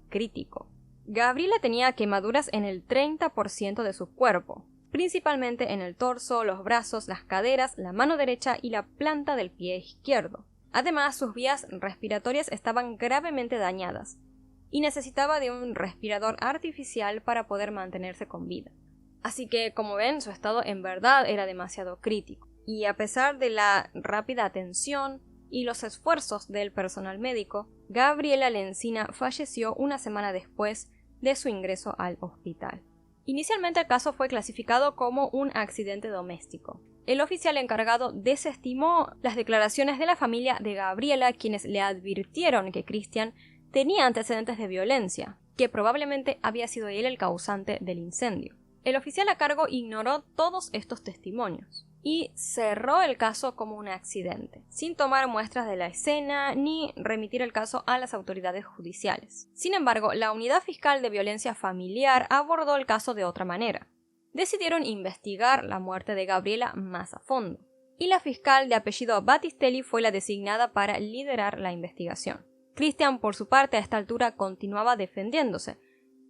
crítico. Gabriela tenía quemaduras en el 30% de su cuerpo, principalmente en el torso, los brazos, las caderas, la mano derecha y la planta del pie izquierdo. Además, sus vías respiratorias estaban gravemente dañadas y necesitaba de un respirador artificial para poder mantenerse con vida. Así que, como ven, su estado en verdad era demasiado crítico. Y a pesar de la rápida atención y los esfuerzos del personal médico, Gabriela Lencina falleció una semana después de su ingreso al hospital. Inicialmente el caso fue clasificado como un accidente doméstico. El oficial encargado desestimó las declaraciones de la familia de Gabriela, quienes le advirtieron que Cristian tenía antecedentes de violencia, que probablemente había sido él el causante del incendio. El oficial a cargo ignoró todos estos testimonios y cerró el caso como un accidente, sin tomar muestras de la escena ni remitir el caso a las autoridades judiciales. Sin embargo, la Unidad Fiscal de Violencia Familiar abordó el caso de otra manera. Decidieron investigar la muerte de Gabriela más a fondo, y la fiscal de apellido Battistelli fue la designada para liderar la investigación. Cristian, por su parte, a esta altura continuaba defendiéndose,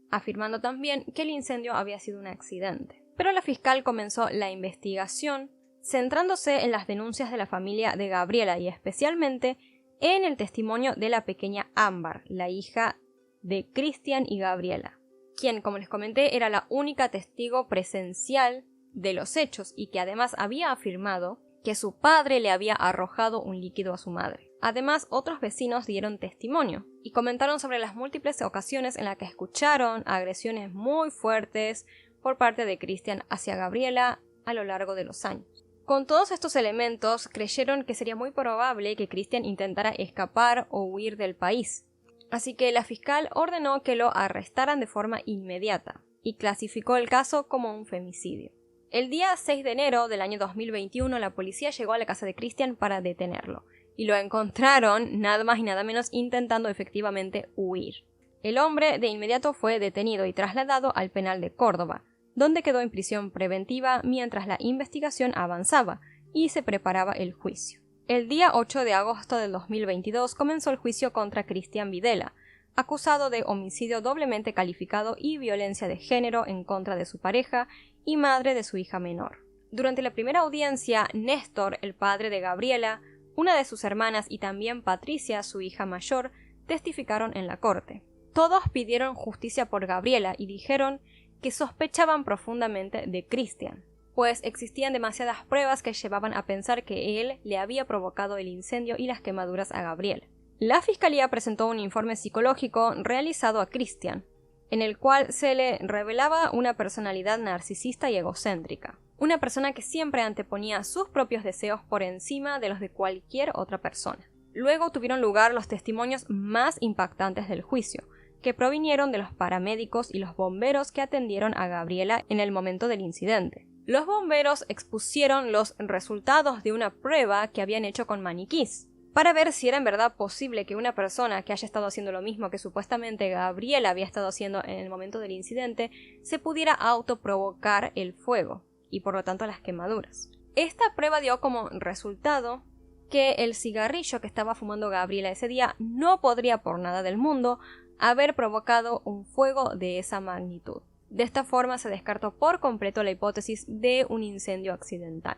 afirmando también que el incendio había sido un accidente. Pero la fiscal comenzó la investigación centrándose en las denuncias de la familia de Gabriela y especialmente en el testimonio de la pequeña Ámbar, la hija de Cristian y Gabriela, quien, como les comenté, era la única testigo presencial de los hechos y que además había afirmado que su padre le había arrojado un líquido a su madre. Además, otros vecinos dieron testimonio y comentaron sobre las múltiples ocasiones en las que escucharon agresiones muy fuertes por parte de Cristian hacia Gabriela a lo largo de los años. Con todos estos elementos, creyeron que sería muy probable que Cristian intentara escapar o huir del país. Así que la fiscal ordenó que lo arrestaran de forma inmediata y clasificó el caso como un femicidio. El día 6 de enero del año 2021, la policía llegó a la casa de Cristian para detenerlo y lo encontraron nada más y nada menos intentando efectivamente huir. El hombre de inmediato fue detenido y trasladado al penal de Córdoba, donde quedó en prisión preventiva mientras la investigación avanzaba y se preparaba el juicio. El día 8 de agosto del 2022 comenzó el juicio contra Cristian Videla, acusado de homicidio doblemente calificado y violencia de género en contra de su pareja y madre de su hija menor. Durante la primera audiencia, Néstor, el padre de Gabriela, una de sus hermanas y también Patricia, su hija mayor, testificaron en la corte. Todos pidieron justicia por Gabriela y dijeron que sospechaban profundamente de Cristian, pues existían demasiadas pruebas que llevaban a pensar que él le había provocado el incendio y las quemaduras a Gabriela. La fiscalía presentó un informe psicológico realizado a Cristian, en el cual se le revelaba una personalidad narcisista y egocéntrica. una persona que siempre anteponía sus propios deseos por encima de los de cualquier otra persona. Luego tuvieron lugar los testimonios más impactantes del juicio, que provinieron de los paramédicos y los bomberos que atendieron a Gabriela en el momento del incidente. Los bomberos expusieron los resultados de una prueba que habían hecho con maniquís, para ver si era en verdad posible que una persona que haya estado haciendo lo mismo que supuestamente Gabriela había estado haciendo en el momento del incidente, se pudiera autoprovocar el fuego, y por lo tanto las quemaduras. Esta prueba dio como resultado que el cigarrillo que estaba fumando Gabriela ese día no podría por nada del mundo haber provocado un fuego de esa magnitud. De esta forma se descartó por completo la hipótesis de un incendio accidental.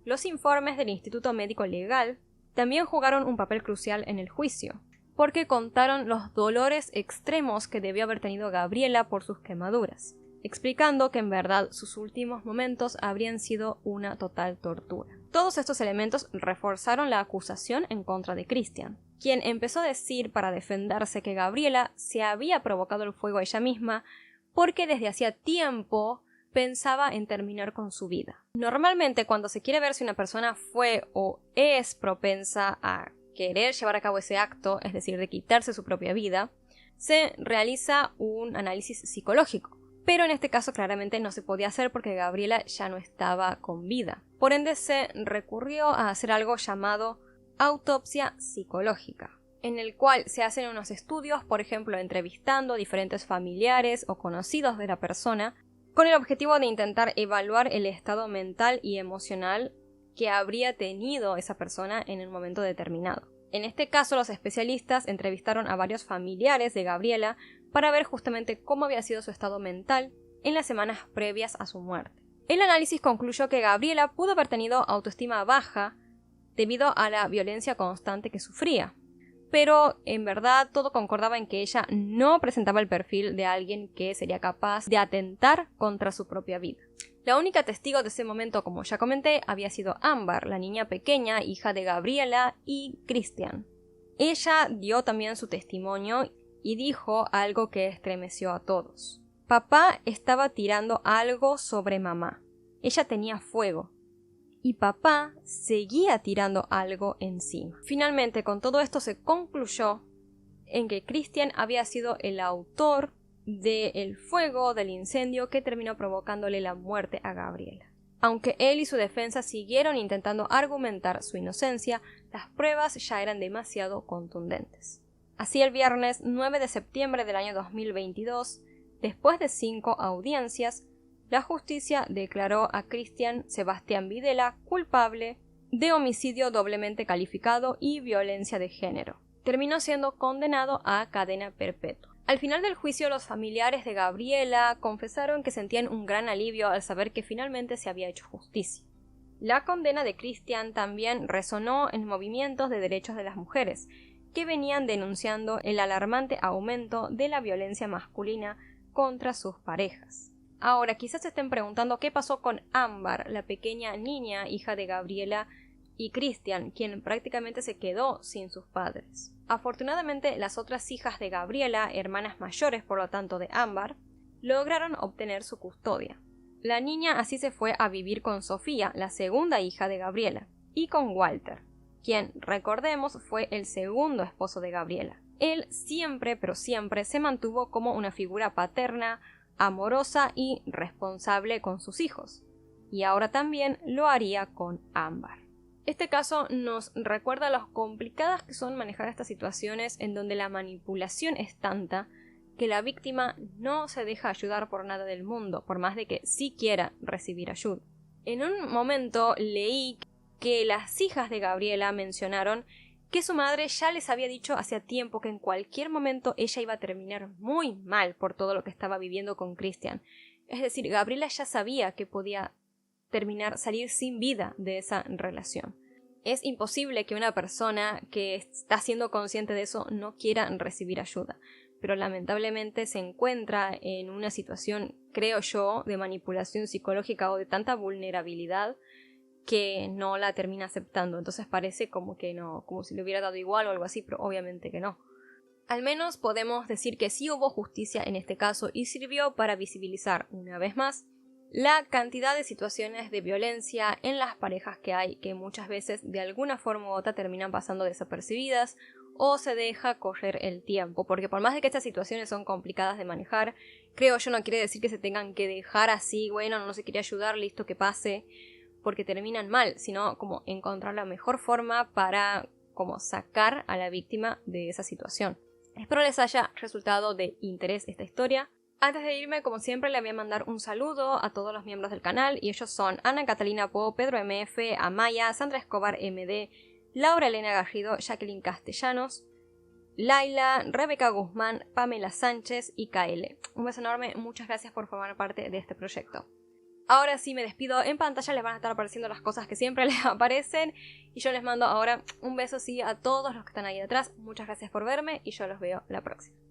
Los informes del Instituto Médico Legal también jugaron un papel crucial en el juicio, porque contaron los dolores extremos que debió haber tenido Gabriela por sus quemaduras, explicando que en verdad sus últimos momentos habrían sido una total tortura. Todos estos elementos reforzaron la acusación en contra de Christian, quien empezó a decir para defenderse que Gabriela se había provocado el fuego a ella misma porque desde hacía tiempo pensaba en terminar con su vida. Normalmente, cuando se quiere ver si una persona fue o es propensa a querer llevar a cabo ese acto, es decir, de quitarse su propia vida, se realiza un análisis psicológico. Pero en este caso claramente no se podía hacer porque Gabriela ya no estaba con vida. Por ende se recurrió a hacer algo llamado autopsia psicológica, en el cual se hacen unos estudios, por ejemplo, entrevistando diferentes familiares o conocidos de la persona, con el objetivo de intentar evaluar el estado mental y emocional que habría tenido esa persona en el momento determinado. En este caso, los especialistas entrevistaron a varios familiares de Gabriela para ver justamente cómo había sido su estado mental en las semanas previas a su muerte. El análisis concluyó que Gabriela pudo haber tenido autoestima baja debido a la violencia constante que sufría, pero en verdad todo concordaba en que ella no presentaba el perfil de alguien que sería capaz de atentar contra su propia vida. La única testigo de ese momento, como ya comenté, había sido Amber, la niña pequeña, hija de Gabriela y Christian. Ella dio también su testimonio y dijo algo que estremeció a todos. Papá estaba tirando algo sobre mamá. Ella tenía fuego. Y papá seguía tirando algo encima. Finalmente, con todo esto se concluyó en que Christian había sido el autor del fuego, del incendio que terminó provocándole la muerte a Gabriela. Aunque él y su defensa siguieron intentando argumentar su inocencia, las pruebas ya eran demasiado contundentes. Así, el viernes 9 de septiembre del año 2022, después de 5 audiencias, la justicia declaró a Christian Sebastián Videla culpable de homicidio doblemente calificado y violencia de género. Terminó siendo condenado a cadena perpetua. Al final del juicio, los familiares de Gabriela confesaron que sentían un gran alivio al saber que finalmente se había hecho justicia. La condena de Christian también resonó en movimientos de derechos de las mujeres, que venían denunciando el alarmante aumento de la violencia masculina contra sus parejas. Ahora, quizás se estén preguntando qué pasó con Amber, la pequeña niña, hija de Gabriela y Christian, quien prácticamente se quedó sin sus padres. Afortunadamente, las otras hijas de Gabriela, hermanas mayores por lo tanto de Amber, lograron obtener su custodia. La niña así se fue a vivir con Sofía, la segunda hija de Gabriela, y con Walter, quien, recordemos, fue el segundo esposo de Gabriela. Él siempre, pero siempre, se mantuvo como una figura paterna, amorosa y responsable con sus hijos, y ahora también lo haría con Amber. Este caso nos recuerda lo complicadas que son manejar estas situaciones en donde la manipulación es tanta que la víctima no se deja ayudar por nada del mundo, por más de que sí quiera recibir ayuda. En un momento leí que las hijas de Gabriela mencionaron que su madre ya les había dicho hacía tiempo que en cualquier momento ella iba a terminar muy mal por todo lo que estaba viviendo con Christian. Es decir, Gabriela ya sabía que podía salir sin vida de esa relación. Es imposible que una persona que está siendo consciente de eso no quiera recibir ayuda, pero lamentablemente se encuentra en una situación, creo yo, de manipulación psicológica o de tanta vulnerabilidad que no la termina aceptando. Entonces parece como que no, como si le hubiera dado igual o algo así, pero obviamente que no. Al menos podemos decir que sí hubo justicia en este caso y sirvió para visibilizar una vez más la cantidad de situaciones de violencia en las parejas que hay, que muchas veces de alguna forma u otra terminan pasando desapercibidas o se deja correr el tiempo, porque por más de que estas situaciones son complicadas de manejar, creo yo no quiere decir que se tengan que dejar así, bueno, no se quiere ayudar, listo, que pase, porque terminan mal, sino como encontrar la mejor forma para como sacar a la víctima de esa situación. Espero les haya resultado de interés esta historia. Antes de irme, como siempre, le voy a mandar un saludo a todos los miembros del canal, y ellos son Ana Catalina Po, Pedro MF, Amaya, Sandra Escobar MD, Laura Elena Garrido, Jacqueline Castellanos, Laila, Rebeca Guzmán, Pamela Sánchez y KL. Un beso enorme, muchas gracias por formar parte de este proyecto. Ahora sí me despido, en pantalla les van a estar apareciendo las cosas que siempre les aparecen, y yo les mando ahora un beso sí a todos los que están ahí detrás. Muchas gracias por verme y yo los veo la próxima.